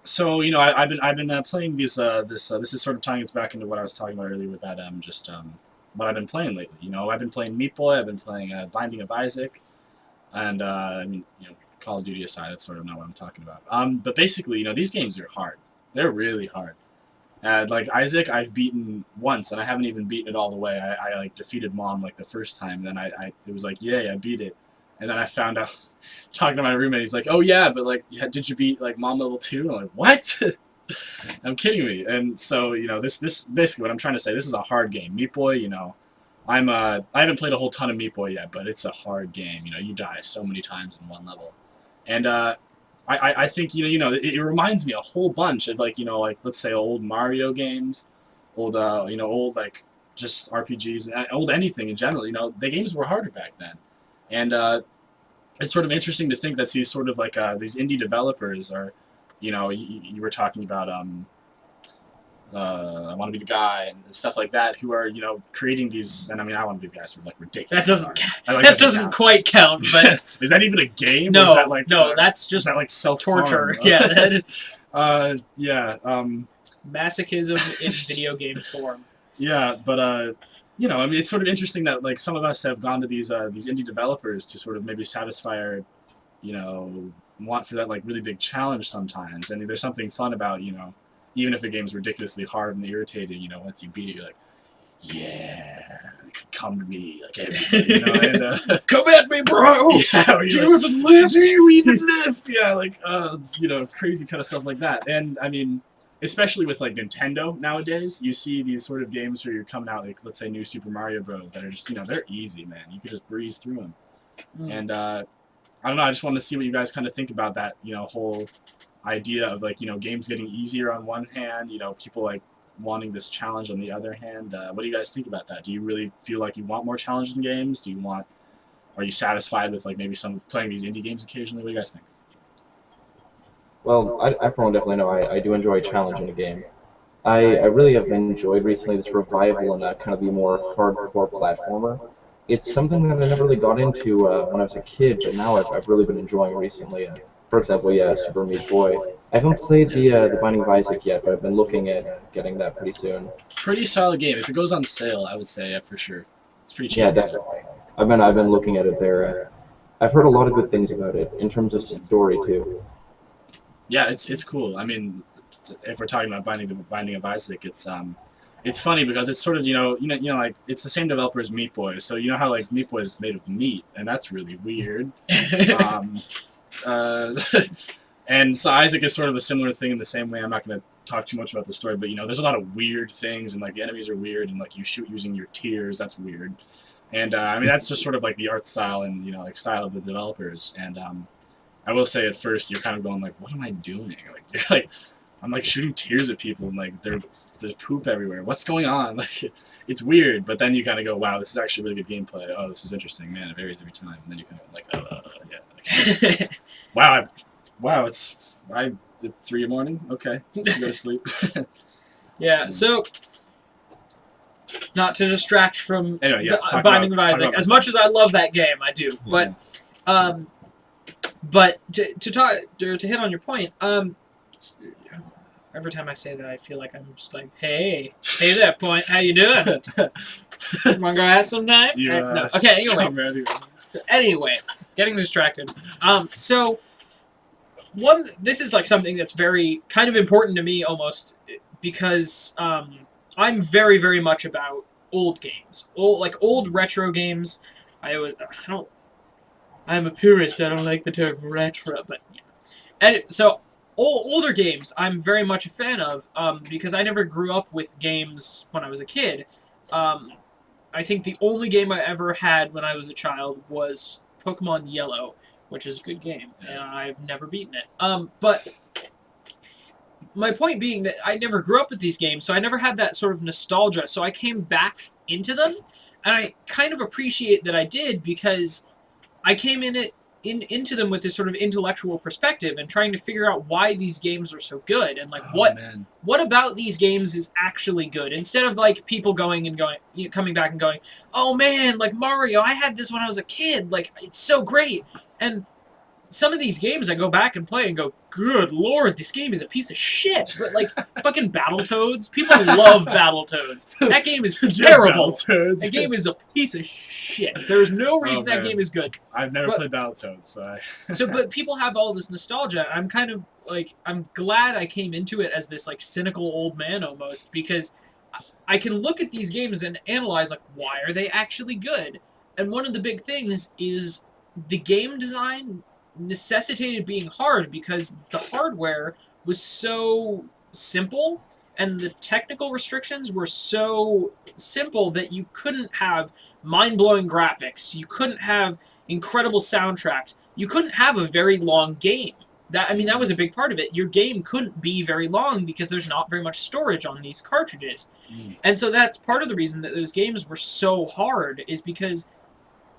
So I've been playing this is sort of tying us back into what I was talking about earlier with that what I've been playing lately. I've been playing Meat Boy. I've been playing Binding of Isaac, and I mean Call of Duty aside, that's sort of not what I'm talking about. But basically, these games are hard. They're really hard. Like Isaac, I've beaten once, and I haven't even beaten it all the way. I like defeated Mom like the first time, and then it was like, yay, I beat it. And then I found out, talking to my roommate, he's like, oh yeah, but like, yeah, did you beat like Mom level 2? I'm like, what? I'm kidding me. And so this basically what I'm trying to say. This is a hard game. Meat Boy, I haven't played a whole ton of Meat Boy yet, but it's a hard game. You die so many times in one level, and I think it reminds me a whole bunch of like let's say old Mario games, old old like just RPGs, old anything in general. The games were harder back then, and it's sort of interesting to think that these sort of like these indie developers are, you were talking about I Want to Be the Guy and stuff like that, who are creating these, and I mean I Want to Be the Guys are like ridiculous. That doesn't quite count, but is that even a game? No, or is that like, that's just is that like torture. Yeah, that is masochism in video game form. Yeah, but I mean it's sort of interesting that like some of us have gone to these indie developers to sort of maybe satisfy our want for that like really big challenge sometimes, and there's something fun about even if a game's ridiculously hard and irritating, once you beat it, you're like, yeah, come to me, like everybody, and come at me, bro. Yeah, do you even live? Do you even live? Yeah, like crazy kind of stuff like that. And I mean, especially with like Nintendo nowadays, you see these sort of games where you're coming out like let's say New Super Mario Bros. That are just they're easy, man. You could just breeze through them. And I don't know. I just wanted to see what you guys kind of think about that. Whole idea of like games getting easier on one hand, people like wanting this challenge on the other hand. What do you guys think about that? Do you really feel like you want more challenging games? Are you satisfied with like maybe some playing these indie games occasionally? What do you guys think? Well, I for one definitely know I do enjoy a challenge in a game. I really have enjoyed recently this revival in kind of the more hardcore platformer. It's something that I never really got into when I was a kid, but now I've really been enjoying recently. For example, Super Meat Boy. I haven't played the Binding of Isaac yet, but I've been looking at getting that pretty soon. Pretty solid game. If it goes on sale, I would say for sure. It's pretty cheap. Yeah, definitely. I've been looking at it there. I've heard a lot of good things about it in terms of story too. Yeah, it's cool. I mean, if we're talking about Binding of Isaac, it's funny because it's sort of like it's the same developer as Meat Boy. So how like Meat Boy is made of meat, and that's really weird. And so Isaac is sort of a similar thing in the same way. I'm not going to talk too much about the story, but there's a lot of weird things, and like the enemies are weird, and like you shoot using your tears. That's weird. And I mean that's just sort of like the art style and like style of the developers. And I will say at first you're kind of going like, what am I doing? Like you're like, I'm like shooting tears at people, and like there's poop everywhere. What's going on? Like it's weird, but then you kind of go, wow, this is actually really good gameplay. Oh, this is interesting, man. It varies every time. And then you kind of like, yeah. Wow, it's 3 in the morning. Okay, go to sleep. Yeah, so not to distract from anyway, yeah, Binding of Isaac. As much as I love that game, I do. Yeah. But to hit on your point, every time I say that, I feel like I'm just like, hey there, Point, how you doing? Wanna go out sometime? No. Okay, anyway, getting distracted. So this is like something that's very kind of important to me almost because I'm very, very much about old games, old retro games. I'm a purist. I don't like the term retro, but yeah. And so older games I'm very much a fan of, because I never grew up with games when I was a kid. Um, I think the only game I ever had when I was a child was Pokemon Yellow, which is a good game, and I've never beaten it. But my point being that I never grew up with these games, so I never had that sort of nostalgia. So I came back into them, and I kind of appreciate that I did because I came into them with this sort of intellectual perspective and trying to figure out why these games are so good and like what about these games is actually good instead of like people coming back and going, oh man, like Mario, I had this when I was a kid, like it's so great. And some of these games I go back and play and go, good lord, this game is a piece of shit. But like fucking Battletoads, people love Battletoads. That game is terrible. That game is a piece of shit. There's no reason that game is good. I've never played Battletoads, so but people have all this nostalgia. I'm kind of like, I'm glad I came into it as this like cynical old man almost, because I can look at these games and analyze like, why are they actually good? And one of the big things is the game design necessitated being hard because the hardware was so simple and the technical restrictions were so simple that you couldn't have mind-blowing graphics, you couldn't have incredible soundtracks, you couldn't have a very long game. That was a big part of it. Your game couldn't be very long because there's not very much storage on these cartridges. And so that's part of the reason that those games were so hard, is because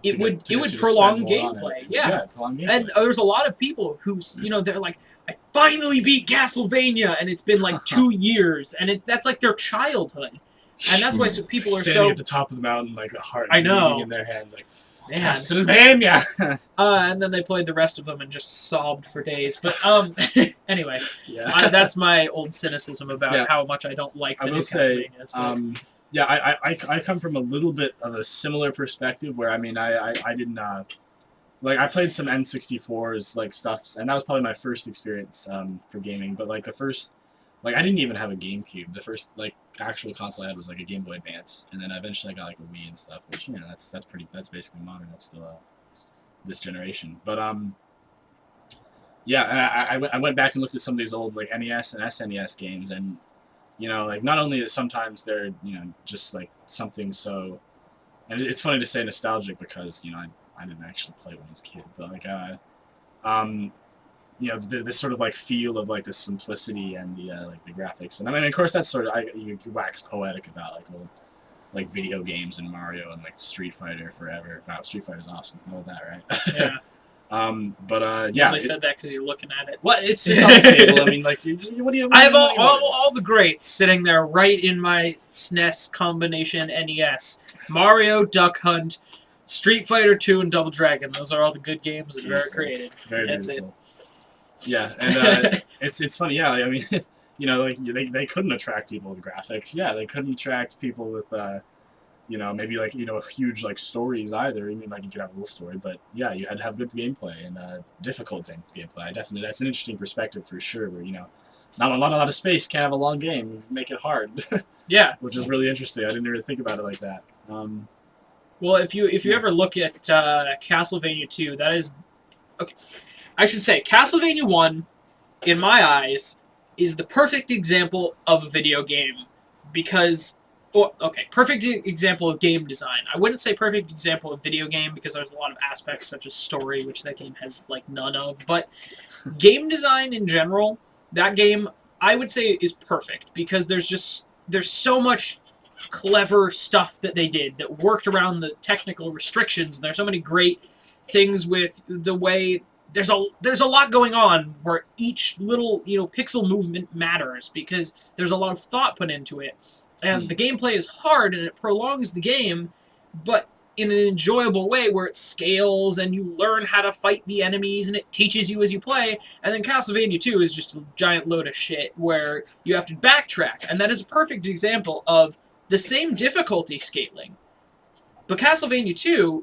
it would prolong gameplay. Yeah. Prolong gameplay. And there's a lot of people who, they're like, I finally beat Castlevania, and it's been like 2 years, and that's like their childhood. And that's why people are standing at the top of the mountain, like a heart beating in their hands, like, Castlevania! And then they played the rest of them and just sobbed for days. But anyway, that's my old cynicism about how much I don't like the new Castlevanias. Yeah, I come from a little bit of a similar perspective where, I didn't, I played some N64s, like, stuff, and that was probably my first experience for gaming, but, like, I didn't even have a GameCube. The first, like, actual console I had was, like, a Game Boy Advance, and then eventually I got, like, a Wii and stuff, which, that's basically modern. That's still, this generation. But, yeah, and I went back and looked at some of these old, like, NES and SNES games, and like, not only is sometimes they're, just, like, something so... And it's funny to say nostalgic because, I didn't actually play when I was a kid, but, like, this sort of, like, feel of, like, the simplicity and the, like, the graphics. And, of course, that's sort of... you wax poetic about, like, old, like, video games and Mario and, like, Street Fighter forever. Wow, Street Fighter's awesome. You know that, right? Yeah. Yeah. You only said that because you're looking at it. Well, it's on the table. What do you? I have all the greats sitting there right in my SNES combination NES. Mario, Duck Hunt, Street Fighter 2, and Double Dragon. Those are all the good games that Rare created. That's it. Yeah, and it's funny. Yeah, like they couldn't attract people with graphics. Yeah, they couldn't attract people with maybe like huge like stories either. Like you could have a little story, but yeah, you had to have good gameplay and difficult gameplay. That's an interesting perspective for sure. Where not a lot of space, can't have a long game, you make it hard. Yeah, which is really interesting. I didn't really think about it like that. Well, if you ever look at Castlevania 2, that is okay. I should say Castlevania 1, in my eyes, is the perfect example of a video game because. Well, okay, perfect example of game design. I wouldn't say perfect example of video game because there's a lot of aspects such as story, which that game has like none of. But game design in general, that game I would say is perfect because there's so much clever stuff that they did that worked around the technical restrictions. And there's so many great things with the way there's a lot going on where each little pixel movement matters because there's a lot of thought put into it. And the gameplay is hard, and it prolongs the game, but in an enjoyable way where it scales, and you learn how to fight the enemies, and it teaches you as you play. And then Castlevania 2 is just a giant load of shit where you have to backtrack. And that is a perfect example of the same difficulty scaling. But Castlevania 2,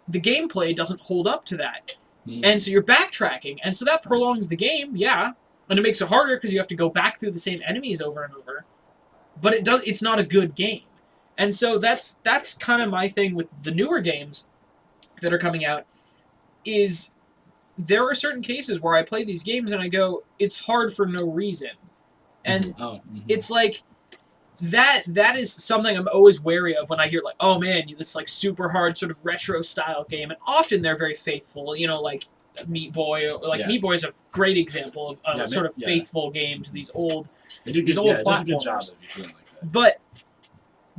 the gameplay doesn't hold up to that. And so you're backtracking, and so that prolongs the game, yeah. And it makes it harder because you have to go back through the same enemies over and over. But it's not a good game. And so that's kind of my thing with the newer games that are coming out is there are certain cases where I play these games and I go, it's hard for no reason. And it's like, that is something I'm always wary of when I hear like, oh man, this like super hard sort of retro style game, and often they're very faithful. You know, like Meat Boy, Meat Boy is a great example of a sort of faithful game to these old platformers. It does a good job of you feeling like that.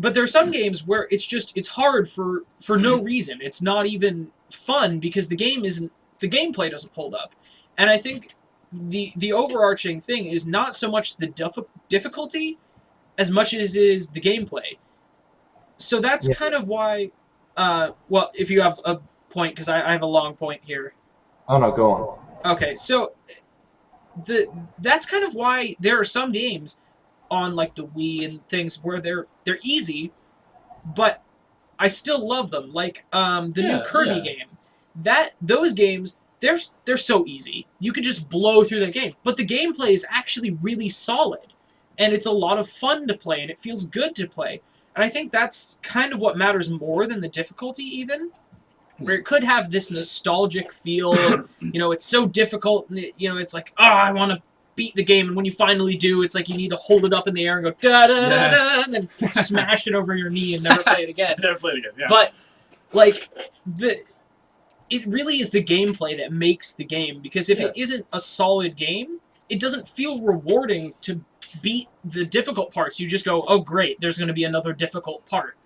But there are some games where it's hard for no reason. It's not even fun because the gameplay doesn't hold up, and I think the overarching thing is not so much the difficulty as much as it is the gameplay. So that's kind of why, well, if you have a point, because I have a long point here. Oh, no, go on. Okay, so that's kind of why there are some games on like the Wii and things where they're easy, but I still love them. Like the new Kirby game. Those games, they're so easy. You can just blow through the game. But the gameplay is actually really solid. And it's a lot of fun to play, and it feels good to play. And I think that's kind of what matters more than the difficulty, even. Where it could have this nostalgic feel. It's so difficult, and it's like, oh, I want to beat the game. And when you finally do, it's like you need to hold it up in the air and go, da-da-da-da, and then smash it over your knee and never play it again. Never play it again, yeah. But, like, it really is the gameplay that makes the game. Because if it isn't a solid game, it doesn't feel rewarding to beat the difficult parts. You just go, oh great, there's going to be another difficult part.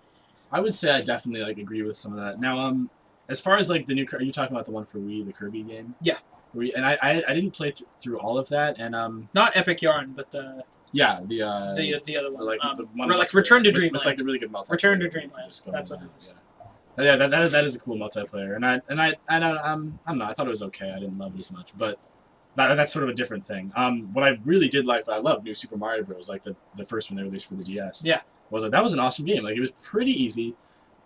I would say I definitely like agree with some of that. Now, as far as like the new, are you talking about the one for Wii, the Kirby game? Yeah. And I didn't play through all of that, and not Epic Yarn, but the other one, the one or like Return to Dreamland. It's like a really good multiplayer. Return to Dreamland. That's what it is. Yeah, that is a cool multiplayer, and I don't know. I thought it was okay. I didn't love it as much, but that's sort of a different thing. What I really did like, I love New Super Mario Bros. Like the first one they released for the DS. Yeah. That was an awesome game. Like it was pretty easy.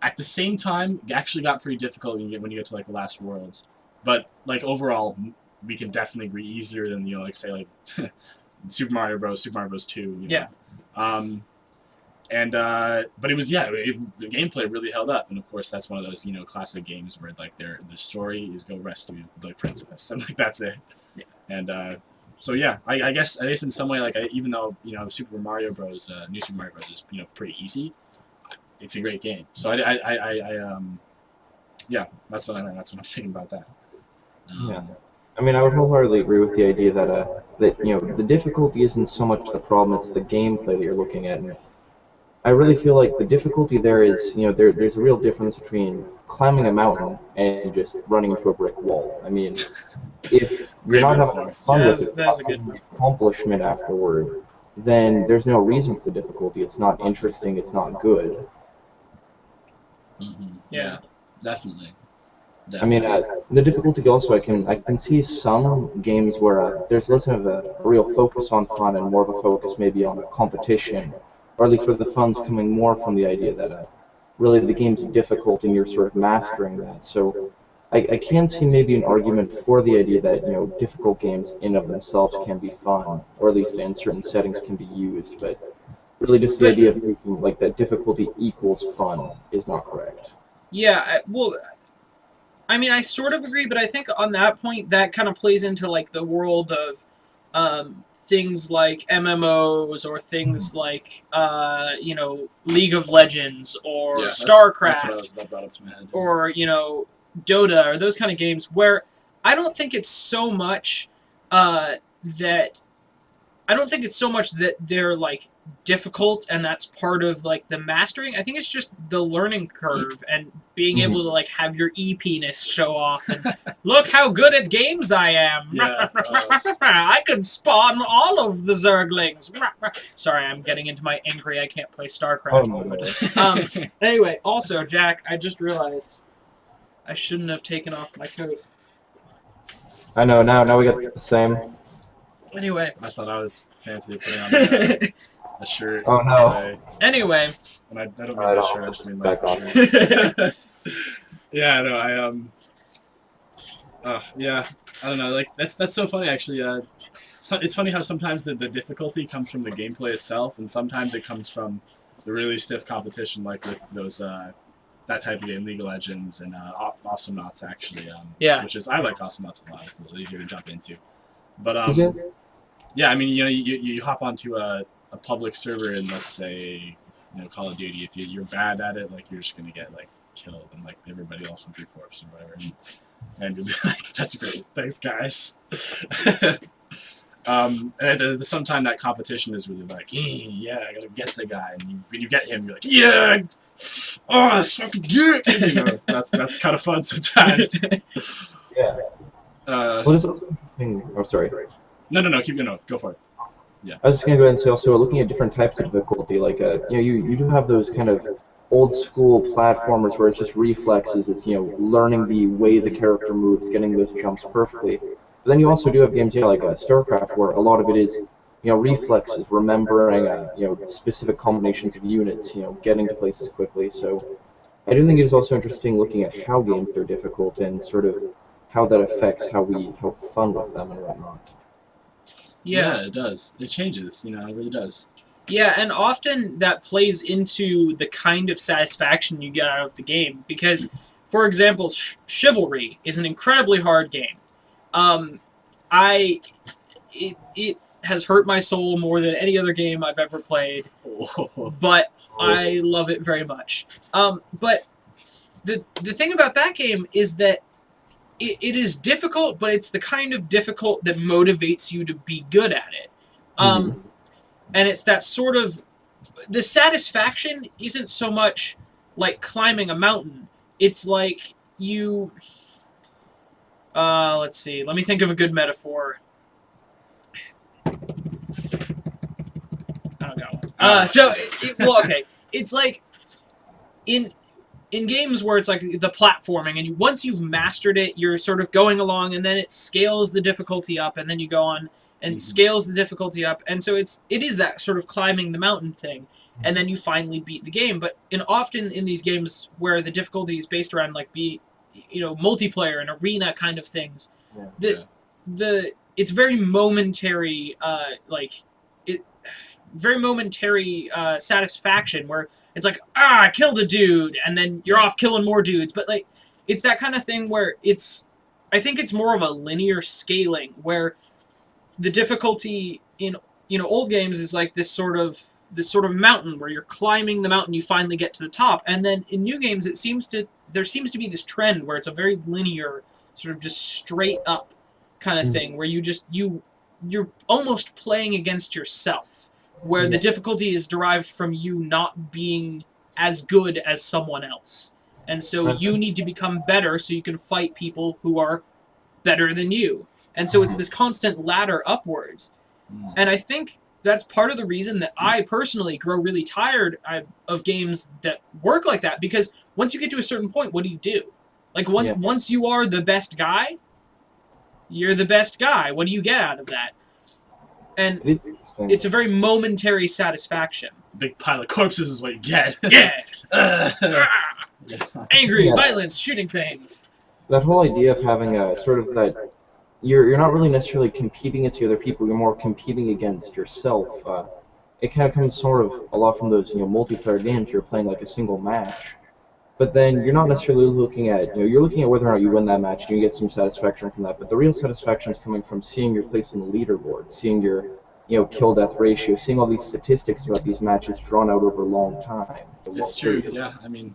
At the same time, it actually got pretty difficult when you get to like the last worlds. But like overall, we can definitely agree easier than like say like Super Mario Bros. 2. Yeah. But it was the gameplay really held up, and of course that's one of those classic games where like the story is go rescue the princess, and like that's it. Yeah. And so yeah, I guess at least in some way, like even though Super Mario Bros. New Super Mario Bros. Is pretty easy, it's a great game. So that's what I'm thinking about that. Yeah. I mean, I would wholeheartedly agree with the idea that the difficulty isn't so much the problem; it's the gameplay that you're looking at. And I really feel like the difficulty there is, there's a real difference between climbing a mountain and just running into a brick wall. I mean, if you're not having fun with it, that's a good accomplishment afterward, then there's no reason for the difficulty. It's not interesting. It's not good. Yeah, definitely. I mean, the difficulty also, I can see some games where there's less of a real focus on fun and more of a focus maybe on the competition, or at least where the fun's coming more from the idea that really the game's difficult and you're sort of mastering that. So I can see maybe an argument for the idea that difficult games in of themselves can be fun, or at least in certain settings can be used, but really just the idea of making like that difficulty equals fun is not correct. Yeah, well, I mean, I sort of agree, but I think on that point, that kind of plays into like the world of things like MMOs or things like League of Legends or StarCraft that brought up to my head. Or Dota or those kind of games where I don't think it's so much that they're like difficult and that's part of like the mastering. I think it's just the learning curve and being able to like have your EP-ness show off and look how good at games I am. Yeah, I could spawn all of the Zerglings. Sorry, I'm getting into my angry I can't play StarCraft moment. Anyway, also Jack, I just realized I shouldn't have taken off my coat. I know, now we got the same. Anyway. I thought I was fancy putting on a shirt. Oh no. Anyway. And I don't mean this shirt, I just mean like the shirt. Yeah, no, yeah, I don't know, like, that's so funny, actually. It's funny how sometimes the difficulty comes from the gameplay itself, and sometimes it comes from the really stiff competition, like with those that type of game, League of Legends and Awesome Knots actually. Yeah. Which is I like Awesome Knots a lot. It's a little easier to jump into. But Is it? yeah, I mean, you know, you hop onto a public server and let's say, you know, Call of Duty. If you're bad at it, like you're just gonna get like killed and like everybody else will be corpse or whatever. And you'll be like, that's great, thanks guys. And sometimes that competition is really like, yeah, I gotta get the guy, and when you get him, you're like, yeah, oh, suck a dick. You know, that's kind of fun sometimes. Yeah. What is also interesting? Oh, sorry. No, keep going. Go for it. Yeah. I was just gonna go ahead and say also, looking at different types of difficulty, like you know, you do have those kind of old school platformers where it's just reflexes. It's, you know, learning the way the character moves, getting those jumps perfectly. But then you also do have games, yeah, like StarCraft, where a lot of it is, you know, reflexes, remembering, you know, specific combinations of units, you know, getting to places quickly. So I do think it is also interesting looking at how games are difficult and sort of how that affects how we have fun with them and whatnot. Yeah. It does. It changes. You know, it really does. Yeah, and often that plays into the kind of satisfaction you get out of the game. Because, for example, Chivalry is an incredibly hard game. It has hurt my soul more than any other game I've ever played, but I love it very much. But the thing about that game is that it is difficult, but it's the kind of difficult that motivates you to be good at it. And it's that sort of... The satisfaction isn't so much like climbing a mountain. It's like you... let's see. Let me think of a good metaphor. I don't got one. Well, okay. It's like in games where it's like the platforming, and once you've mastered it, you're sort of going along, and then it scales the difficulty up, and then you go on and scales the difficulty up, and so it is that sort of climbing the mountain thing, and then you finally beat the game. But often in these games where the difficulty is based around like multiplayer and arena kind of things, it's very momentary, very momentary satisfaction where it's like, I killed a dude, and then you're off killing more dudes. But like, it's that kind of thing where I think it's more of a linear scaling where the difficulty in old games is like this sort of mountain where you're climbing the mountain, you finally get to the top, and then in new games there seems to be this trend where it's a very linear, sort of just straight up kind of thing where you're almost playing against yourself, where the difficulty is derived from you not being as good as someone else, and so you need to become better so you can fight people who are better than you. And so it's this constant ladder upwards. And I think that's part of the reason that I personally grow really tired of games that work like that, because once you get to a certain point, what do you do? Like, once you are the best guy, you're the best guy. What do you get out of that? And it's a very momentary satisfaction. Big pile of corpses is what you get. Yeah! Angry, violence, shooting things. That whole idea of having a sort of that... You're not really necessarily competing against the other people, you're more competing against yourself. It kind of comes sort of a lot from those, multiplayer games. You're playing like a single match, but then you're not necessarily looking at, you're looking at whether or not you win that match, and you get some satisfaction from that, but the real satisfaction is coming from seeing your place in the leaderboard, seeing your, kill-death ratio, seeing all these statistics about these matches drawn out over a long time. It's true, yeah, I mean...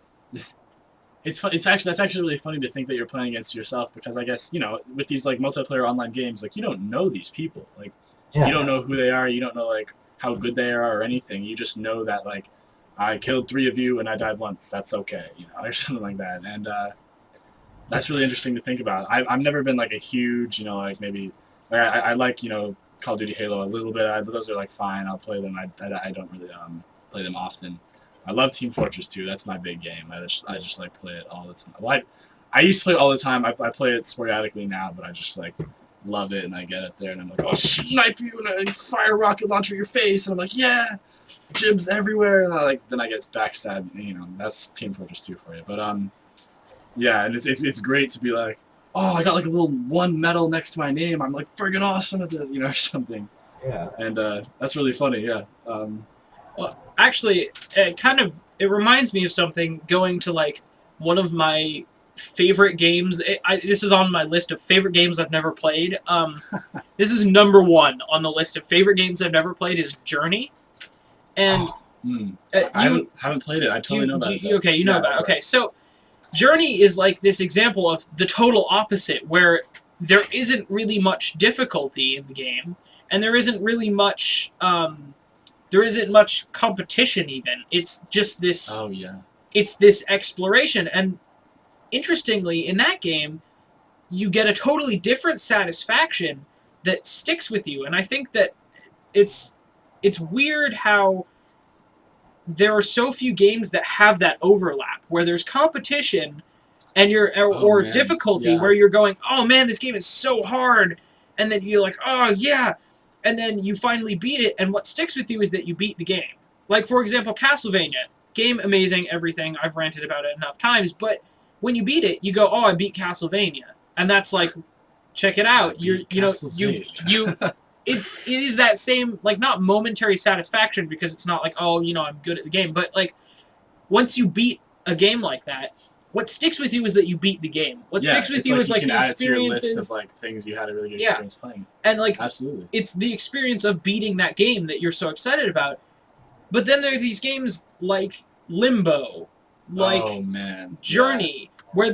That's actually really funny to think that you're playing against yourself, because I guess, with these like multiplayer online games, like, you don't know these people. Like, you don't know who they are, you don't know like how good they are or anything. You just know that like, I killed 3 of you and I died once. That's okay, or something like that. And that's really interesting to think about. I've never been like a huge, like maybe I like Call of Duty, Halo a little bit. Those are like fine. I'll play them. I don't really play them often. I love Team Fortress 2. That's my big game. I just like play it all the time. Well, I used to play it all the time. I play it sporadically now, but I just like love it, and I get it there, and I'm like, I'll snipe you, and I fire a rocket launcher your face, and I'm like, yeah, jibs everywhere, and then I get backstabbed. That's Team Fortress 2 for you. But yeah, and it's great to be like, oh, I got like a little 1 medal next to my name. I'm like friggin' awesome at this, or something. Yeah. And that's really funny. Yeah. Well, actually, it reminds me of something, going to like one of my favorite games. This is on my list of favorite games I've never played. This is number 1 on the list of favorite games I've never played is Journey. And I haven't played it. I totally know about it. Okay, you know about it. Okay, so Journey is like this example of the total opposite, where there isn't really much difficulty in the game, and there isn't really much competition even. It's just this. Oh yeah. It's this exploration, and interestingly, in that game, you get a totally different satisfaction that sticks with you, and I think that it's weird how there are so few games that have that overlap, where there's competition and or difficulty, where you're going, oh man, this game is so hard, and then you're like, oh yeah, and then you finally beat it, and what sticks with you is that you beat the game. Like, for example, Castlevania. Game amazing, everything. I've ranted about it enough times, but when you beat it, you go, oh, I beat Castlevania. And that's like, check it out. It is that same, like, not momentary satisfaction, because it's not like, oh, I'm good at the game, but like, once you beat a game like that, what sticks with you is that you beat the game. What sticks with you is like the experiences. You can add it to your list of like things you had a really good experience playing. And like, absolutely, it's the experience of beating that game that you're so excited about. But then there are these games like Limbo, like Journey, where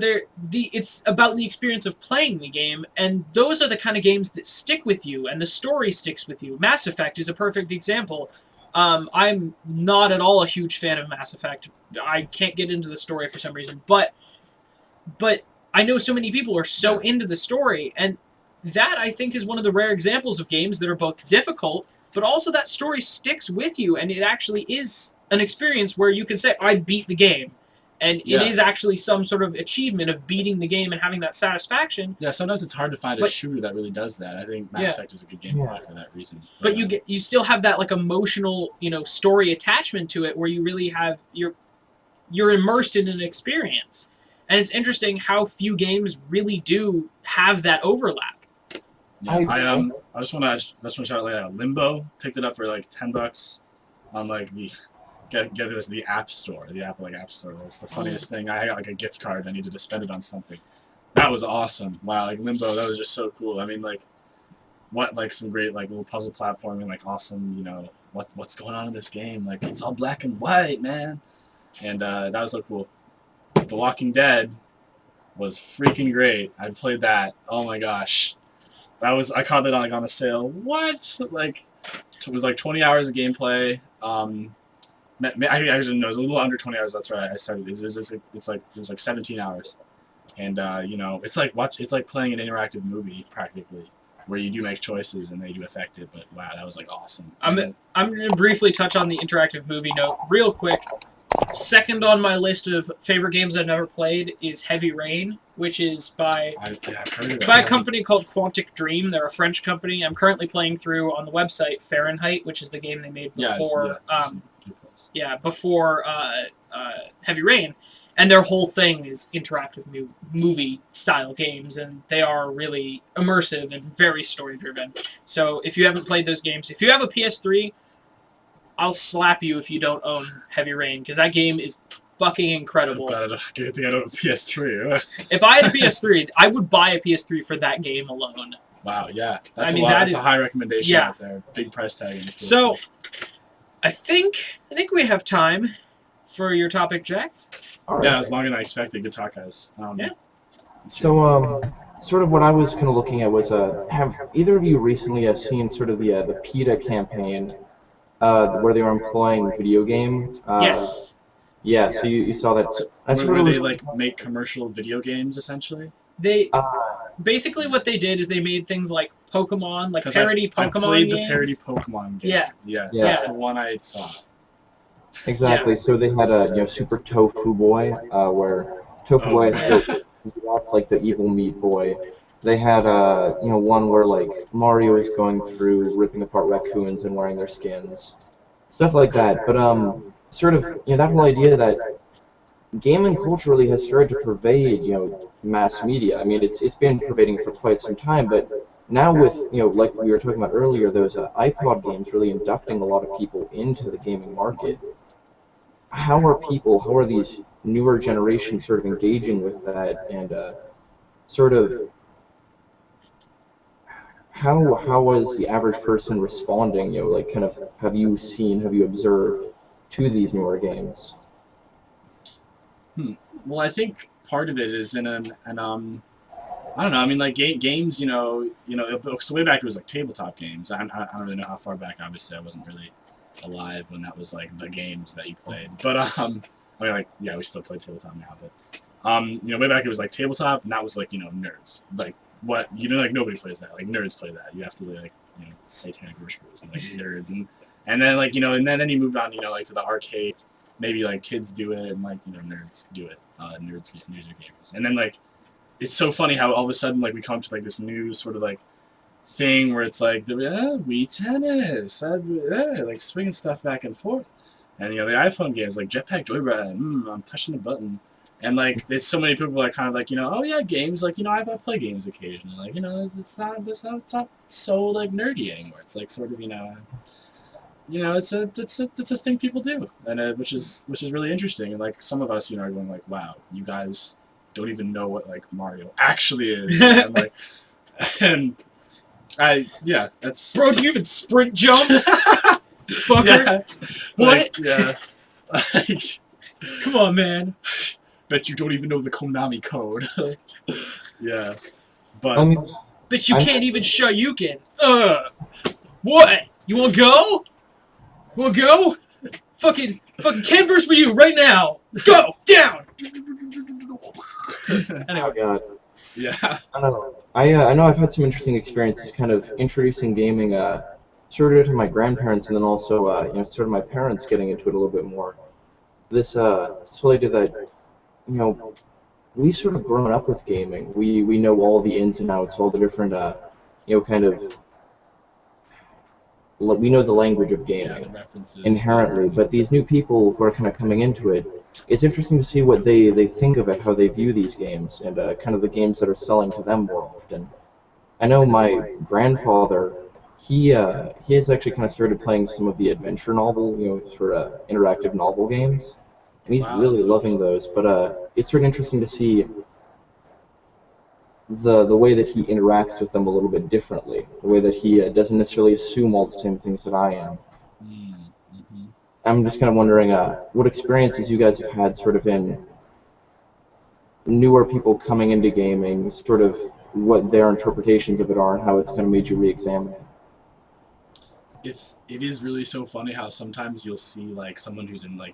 it's about the experience of playing the game, and those are the kind of games that stick with you, and the story sticks with you. Mass Effect is a perfect example. I'm not at all a huge fan of Mass Effect. I can't get into the story for some reason, but I know so many people are so into the story, and that, I think, is one of the rare examples of games that are both difficult, but also that story sticks with you, and it actually is an experience where you can say, I beat the game. And it is actually some sort of achievement of beating the game and having that satisfaction. Yeah, sometimes it's hard to find a shooter that really does that. I think Mass Effect is a good game for that reason. But you still have that like emotional, story attachment to it, where you really have you're immersed in an experience. And it's interesting how few games really do have that overlap. Yeah, I just want to shout out Limbo. Picked it up for like $10 on like the the App Store, the Apple App Store. It's the funniest thing. I got like a gift card. I needed to spend it on something. That was awesome. Wow, like Limbo, that was just so cool. I mean, like, some great like little puzzle platforming, like awesome. What's going on in this game? Like, it's all black and white, man. And that was so cool. The Walking Dead was freaking great. I played that. Oh my gosh. I caught that on a sale. What? Like, it was like 20 hours of gameplay. I actually know it was a little under 20 hours. That's right. I started. It was like 17 hours, and it's like playing an interactive movie practically, where you do make choices and they do affect it. But wow, that was like awesome. I'm gonna briefly touch on the interactive movie note real quick. Second on my list of favorite games I've never played is Heavy Rain, which is by a company called Quantic Dream. They're a French company. I'm currently playing through on the website Fahrenheit, which is the game they made before before Heavy Rain, and their whole thing is interactive movie style games, and they are really immersive and very story driven. So if you haven't played those games, if you have a PS3, I'll slap you if you don't own Heavy Rain, because that game is fucking incredible. I don't have a PS3. If I had a PS3, I would buy a PS3 for that game alone. Wow, yeah. That's a high recommendation out there. Big price tag in the PS3. So, I think we have time for your topic, Jack. Right. Yeah, it's longer than I expected. Good talk, guys. So, sort of what I was kind of looking at was, have either of you recently seen sort of the PETA campaign, where they were employing video game? Yes. Yeah, so you saw that. So, where they like make commercial video games, essentially? They basically what they did is they made things like Pokemon, like parody Pokemon games. I played the parody Pokemon game. Yeah. That's the one I saw. Exactly. So they had Super Tofu Boy, where Tofu Boy is like the evil meat boy. They had one where like Mario is going through ripping apart raccoons and wearing their skins, stuff like that. But sort of that whole idea that gaming culture really has started to pervade mass media. I mean, it's been pervading for quite some time, but now with like we were talking about earlier, those iPod games really inducting a lot of people into the gaming market. How are these newer generation sort of engaging with that, and sort of how was the average person responding? Like kind of have you observed to these newer games? Well, I think part of it is in I don't know. I mean, like games, so way back it was like tabletop games. I don't really know how far back. Obviously, I wasn't really alive when that was like the games that you played. But I mean, like yeah, we still play tabletop now. But way back it was like tabletop, and that was like nerds. Like what like nobody plays that. Like nerds play that. You have to like satanic worshippers and like nerds and then like and then you moved on like to the arcade. Maybe like kids do it and like nerds do it. Nerds are gamers, and then like. It's so funny how all of a sudden like we come to like this new sort of like thing where it's like Wii tennis, like swinging stuff back and forth, and the iPhone games like Jetpack Joyride, I'm pushing a button, and like it's so many people are kind of like oh yeah games like I play games occasionally like it's not so like nerdy anymore. It's like sort of it's a thing people do, and which is really interesting, and like some of us are going like wow you guys don't even know what like Mario actually is, and like, and that's Bro, do you even sprint jump? Fucker. Yeah. What? Like, yeah. Like, come on, man. Bet you don't even know the Konami code. Yeah, but bet you can't even Shoryuken. What? You wanna go? Wanna go? Fucking canvas for you right now. Let's go down. Anyway. Oh God. Yeah. I don't know. I know I've had some interesting experiences kind of introducing gaming sort of to my grandparents, and then also sort of my parents getting into it a little bit more. This whole idea that we sort of grown up with gaming. We know all the ins and outs, all the different kind of we know the language of gaming inherently, but these new people who are kind of coming into it, it's interesting to see what they think of it, how they view these games, and kind of the games that are selling to them more often. I know my grandfather, he has actually kind of started playing some of the adventure novel, sort of interactive novel games, and he's really loving those. But it's sort of interesting to see the way that he interacts with them a little bit differently, the way that he doesn't necessarily assume all the same things that I am. Mm-hmm. I'm just kind of wondering what experiences you guys have had sort of in newer people coming into gaming, sort of what their interpretations of it are and how it's kind of made you re-examine it. It is really so funny how sometimes you'll see like someone who's in like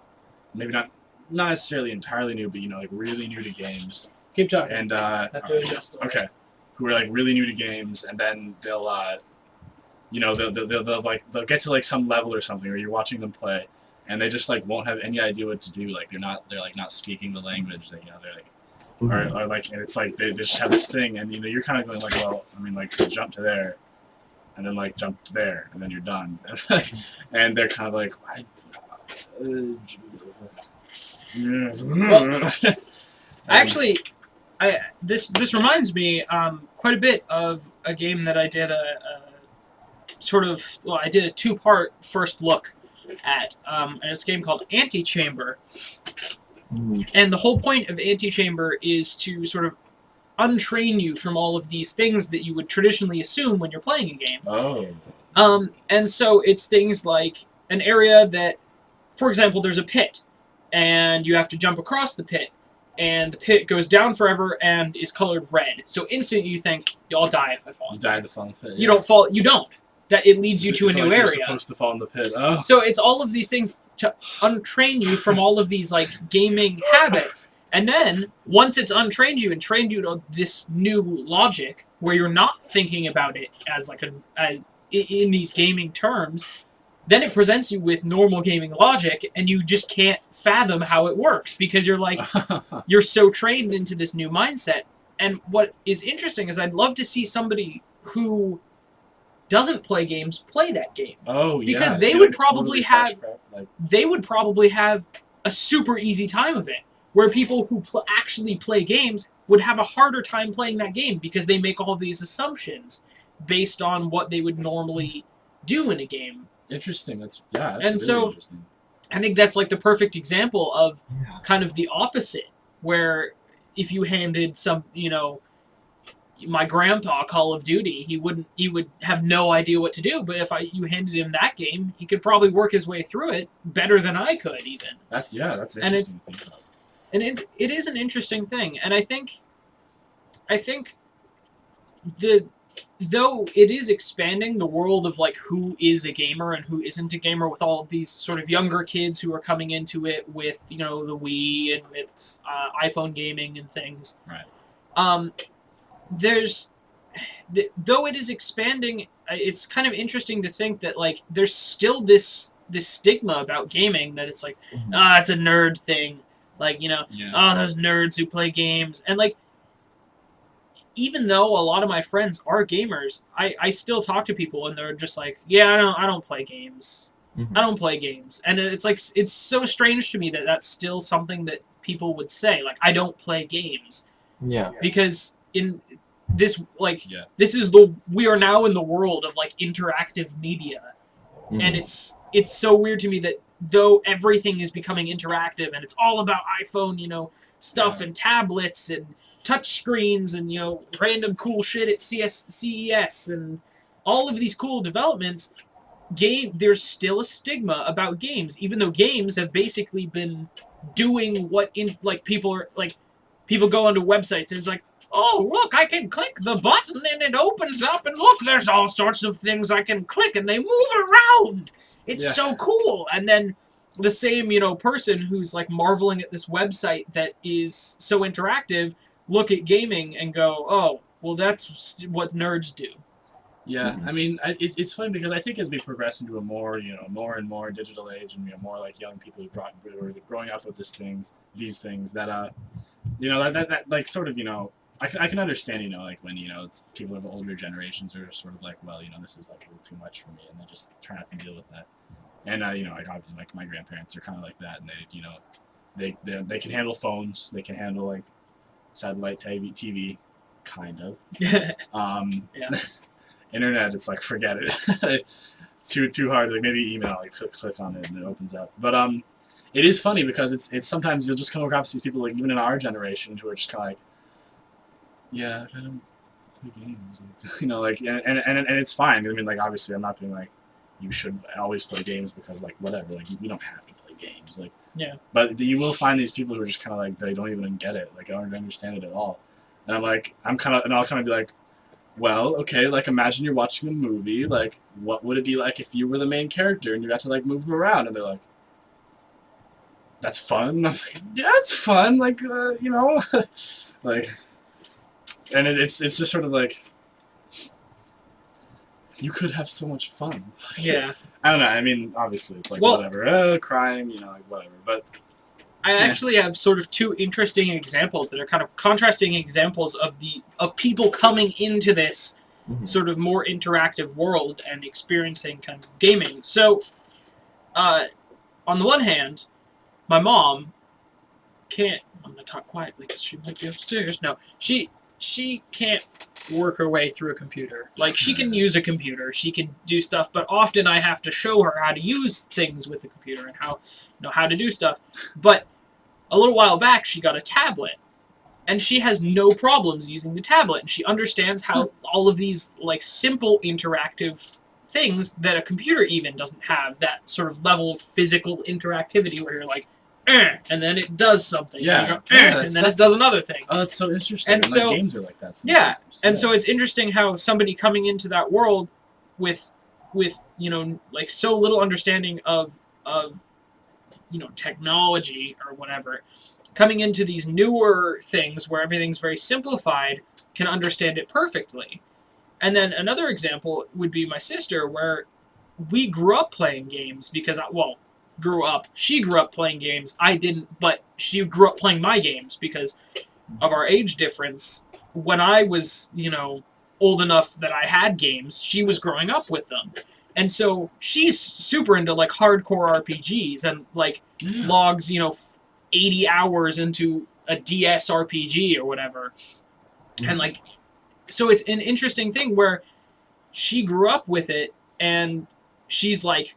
maybe not necessarily entirely new, but like really new to games. Keep talking. And okay. Who are like really new to games, and then they'll they'll get to like some level or something, or you're watching them play, and they just like won't have any idea what to do. Like they're not speaking the language that they're like, or like, and it's like they just have this thing, and you're kind of going like, well, I mean like so jump to there, and then like jump to there, and then you're done, and they're kind of like, actually. This reminds me quite a bit of a game that I did I did a two-part first look at, and it's a game called Antechamber. And the whole point of Antechamber is to sort of untrain you from all of these things that you would traditionally assume when you're playing a game. Oh. And so it's things like an area that, for example, there's a pit, and you have to jump across the pit. And the pit goes down forever and is colored red. So instantly you think, y'all die if I fall. You die in the falling pit. You don't fall. You don't. That it leads you to a new area. You're supposed to fall in the pit. Oh. So it's all of these things to untrain you from all of these like gaming habits. And then once it's untrained you and trained you to this new logic where you're not thinking about it as like in these gaming terms, then it presents you with normal gaming logic, and you just can't fathom how it works because you're like, you're so trained into this new mindset. And what is interesting is I'd love to see somebody who doesn't play games play that game. Oh, yeah. Because they would probably have a super easy time of it, where people who actually play games would have a harder time playing that game because they make all these assumptions based on what they would normally do in a game. Interesting. That's and really so interesting. I think that's like the perfect example of Yeah. kind of the opposite, where if you handed my grandpa Call of Duty, he would have no idea what to do. But if you handed him that game, he could probably work his way through it better than I could even. That's And interesting to think about. And it is an interesting thing, and I think the though it is expanding the world of like who is a gamer and who isn't a gamer, with all of these sort of younger kids who are coming into it with the Wii and with iPhone gaming and things. Right. There's though it is expanding, it's kind of interesting to think that like there's still this stigma about gaming that it's like it's a nerd thing, like those nerds who play games. And like, even though a lot of my friends are gamers, I still talk to people and they're just like, yeah, I don't play games. I don't play games. And it's like, it's so strange to me that that's still something that people would say, like, I don't play games. Yeah. Because in this, like, Yeah. we are now in the world of like interactive media. And it's so weird to me that though everything is becoming interactive and it's all about iPhone, stuff and tablets and touch screens and random cool shit at CES and all of these cool developments, there's still a stigma about games, even though games have basically been doing what people go onto websites and it's like, oh look, I can click the button and it opens up and look, there's all sorts of things I can click and they move around. It's so cool. And then the same person who's like marveling at this website that is so interactive look at gaming and go, oh, well, that's what nerds do. Yeah, I mean, it's funny because I think as we progress into a more and more digital age, and more like young people who are growing up with these things that that like sort of I can understand like when it's people of older generations are sort of like, well, this is like a little too much for me, and they just try not to deal with that. And like obviously like my grandparents are kind of like that, and they can handle phones, they can handle like satellite TV, kind of. Yeah. Internet, it's like, forget it. too hard. Like maybe email, like click on it and it opens up. But it is funny because it's sometimes you'll just come across these people, like even in our generation, who are just kind of like, yeah, I don't play games, like, and it's fine. I mean, like, obviously I'm not being like you should always play games because like whatever, like you don't have to play games, like. Yeah. But you will find these people who are just kind of like, they don't even get it, like I don't understand it at all. And I'll kind of be like, well, okay, like imagine you're watching a movie, like what would it be like if you were the main character and you got to like move them around? And they're like, that's fun. I'm like, yeah, it's fun, like like, and it's just sort of like, you could have so much fun. Yeah. I don't know. I mean, obviously, it's like whatever, crying, like whatever. But I actually have sort of two interesting examples that are kind of contrasting examples of people coming into this sort of more interactive world and experiencing kind of gaming. So, on the one hand, my mom can't. I'm gonna talk quietly because she might be upstairs. No, she can't work her way through a computer. Like, she can use a computer, she can do stuff, but often I have to show her how to use things with the computer and how to do stuff. But a little while back, she got a tablet, and she has no problems using the tablet, and she understands how all of these like simple interactive things that a computer even doesn't have, that sort of level of physical interactivity where you're like, and then it does something. Yeah. And then it does another thing. Oh, it's so interesting. And so, like, games are like that sometimes. Yeah, and so it's interesting how somebody coming into that world with like so little understanding of technology or whatever, coming into these newer things where everything's very simplified, can understand it perfectly. And then another example would be my sister, where we grew up playing games because, she grew up playing games. I didn't, but she grew up playing my games because of our age difference. When I was, old enough that I had games, she was growing up with them. And so she's super into, like, hardcore RPGs and, like, logs, 80 hours into a DS RPG or whatever. And, like, so it's an interesting thing where she grew up with it and she's like,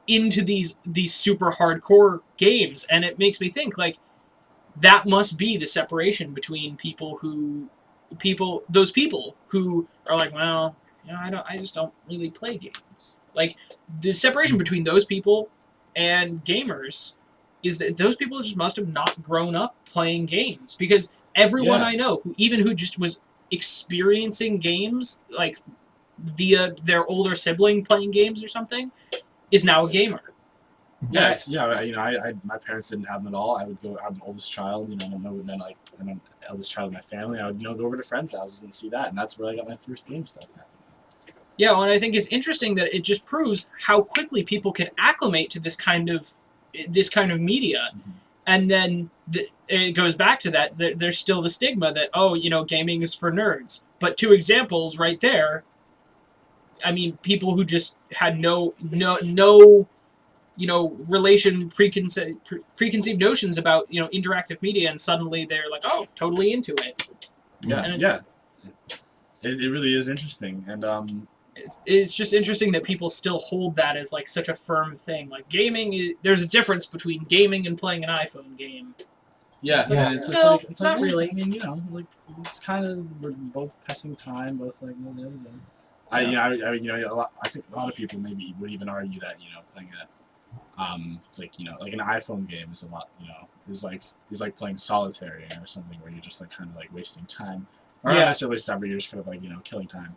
into these super hardcore games, and it makes me think like that must be the separation between those people who are like, well, I just don't really play games. Like the separation between those people and gamers is that those people just must have not grown up playing games, because everyone I know who just was experiencing games like via their older sibling playing games or something is now a gamer. Yeah, my parents didn't have them at all. I'm the oldest child, I'm an eldest child of my family. I would, go over to friends' houses and see that, and that's where I got my first game stuff happening. Yeah, well, and I think it's interesting that it just proves how quickly people can acclimate to this kind of media, and then it goes back to that. There's still the stigma that gaming is for nerds. But two examples right there. I mean, people who just had no preconceived notions about interactive media, and suddenly they're like, oh, totally into it. Yeah. It really is interesting, and it's just interesting that people still hold that as like such a firm thing. Like gaming, there's a difference between gaming and playing an iPhone game. Yeah, it's not really. I mean, it's kind of, we're both passing time, both like the other day. I think a lot of people maybe would even argue that playing like an iPhone game is a lot is like playing solitaire or something, where you're just like kind of like wasting time, or not necessarily wasting time, but you're just kind of like killing time,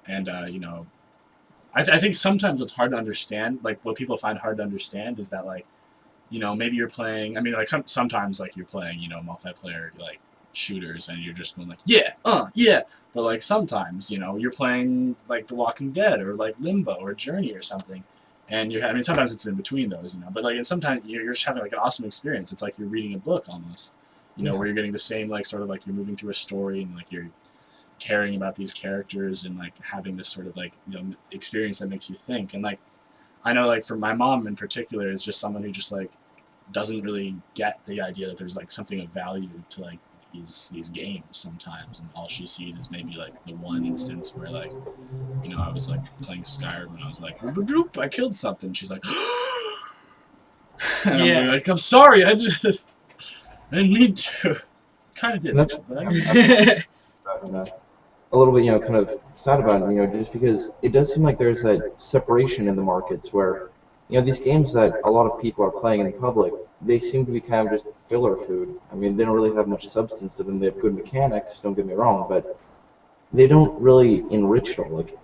and I think sometimes what's hard to understand, like what people find hard to understand, is that like maybe you're playing, I mean like sometimes like you're playing multiplayer like shooters and you're just going like yeah, but like sometimes you're playing like The Walking Dead or like Limbo or Journey or something, and sometimes it's in between those, but like, and sometimes you're just having like an awesome experience. It's like you're reading a book almost, where you're getting the same like sort of like you're moving through a story, and like you're caring about these characters, and like having this sort of like experience that makes you think. And like I know like for my mom in particular is just someone who just like doesn't really get the idea that there's like something of value to like these games sometimes, and all she sees is maybe like the one instance where like I was like playing Skyrim and I was like I killed something. She's like and I'm like, I'm sorry, I didn't mean to. Kind of did. A little bit, kind of sad about it, just because it does seem like there's a separation in the markets where, these games that a lot of people are playing in public, they seem to be kind of just filler food. I mean, they don't really have much substance to them. They have good mechanics, don't get me wrong, but they don't really enrich it all. Like,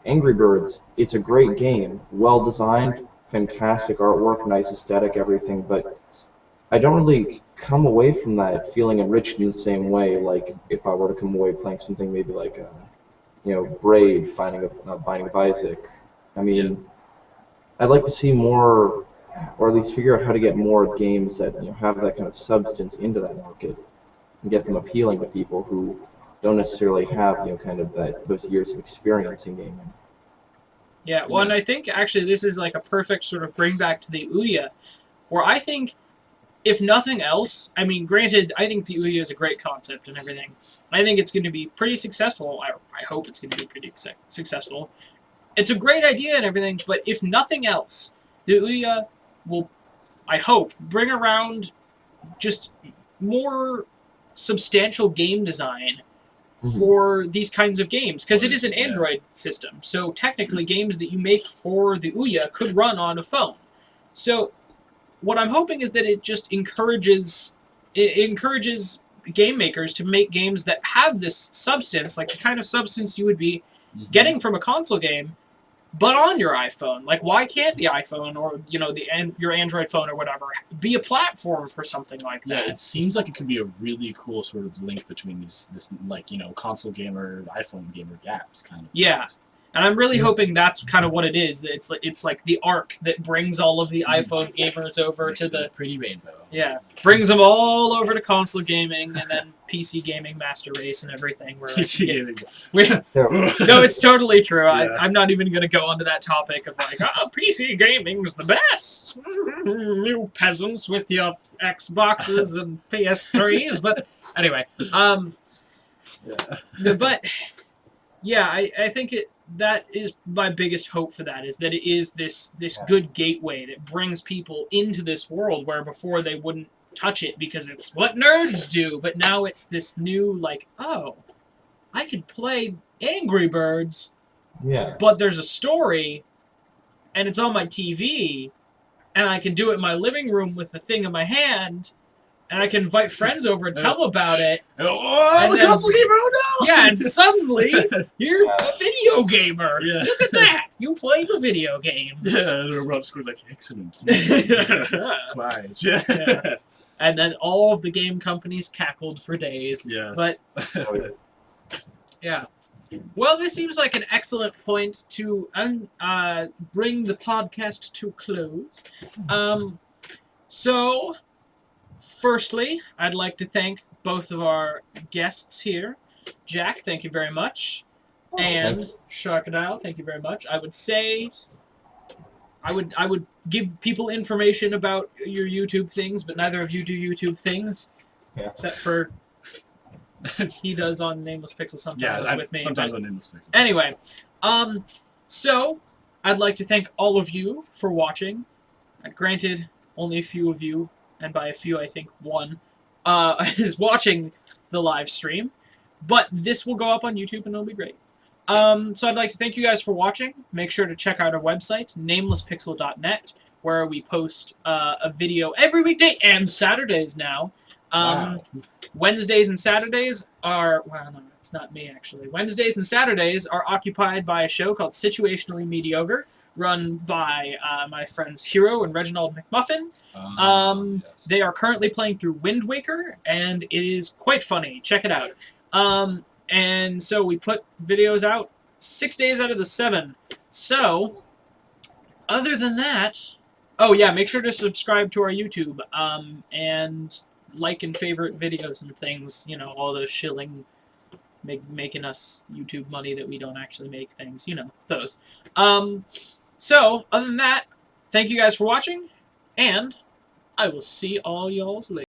Angry Birds, it's a great game, well designed, fantastic artwork, nice aesthetic, everything, but I don't really come away from that feeling enriched in the same way, like if I were to come away playing something maybe like, Braid, Binding of Isaac. I mean, I'd like to see more, or at least figure out how to get more games that have that kind of substance into that market, and get them appealing to people who don't necessarily have kind of those years of experience in gaming. Yeah, well, and I think actually this is like a perfect sort of bring back to the Ouya, where I think, if nothing else, I mean, granted, I think the Ouya is a great concept and everything. I think it's going to be pretty successful. I hope it's going to be pretty successful. It's a great idea and everything, but if nothing else, the Ouya will, I hope, bring around just more substantial game design for these kinds of games, because it is an Android system. So technically, games that you make for the Ouya could run on a phone. So what I'm hoping is that it just encourages game makers to make games that have this substance, like the kind of substance you would be getting from a console game, but on your iPhone. Like, why can't the iPhone or your Android phone or whatever be a platform for something like that? Yeah, it seems like it could be a really cool sort of link between this like console gamer, iPhone gamer gaps kind of. Yeah. Things. And I'm really hoping that's kind of what it is. It's like the arc that brings all of the iPhone gamers over to the pretty rainbow. Yeah, brings them all over to console gaming, and then PC gaming, master race, and everything. Where PC gaming. No, it's totally true. Yeah. I'm not even going to go onto that topic of like, PC gaming's the best. You peasants with your Xboxes and PS3s. But anyway, but yeah, I think that is my biggest hope for that, is that it is this good gateway that brings people into this world where before they wouldn't touch it because it's what nerds do, but now it's this new, like, oh, I could play Angry Birds, Yeah. but there's a story, and it's on my TV, and I can do it in my living room with the thing in my hand, and I can invite friends over and tell them about it. Oh, And the then- console gamer! Oh no! Yeah, and suddenly you're a video gamer. Yeah. Look at that! You play the video games. Yeah, and everyone scored like excellent. Quiet. Yeah. Yeah. And then all of the game companies cackled for days. Yes. But Oh, yeah. Well, this seems like an excellent point to bring the podcast to a close. So, firstly, I'd like to thank both of our guests here. Jack, thank you very much. And thank Sharkodile, thank you very much. I would say I would give people information about your YouTube things, but neither of you do YouTube things. Yeah. Except for he does on Nameless Pixel sometimes Yeah, with me. sometimes but- on Nameless Pixel. Anyway, so I'd like to thank all of you for watching. Granted, only a few of you, and by a few I think one, is watching the live stream. But this will go up on YouTube and it'll be great. So I'd like to thank you guys for watching. Make sure to check out our website, namelesspixel.net, where we post a video every weekday and Saturdays now. Wow. Wednesdays and Saturdays are, well, no, it's not me actually. Wednesdays and Saturdays are occupied by a show called Situationally Mediocre, run by my friends Hero and Reginald McMuffin. Yes. They are currently playing through Wind Waker, and it is quite funny. Check it out. And so we put videos out 6 days out of the 7. So, other than that, oh yeah, make sure to subscribe to our YouTube, and like and favorite videos and things, you know, all those shilling, making us YouTube money that we don't actually make things, you know, those. So, other than that, thank you guys for watching, and I will see all y'all's later.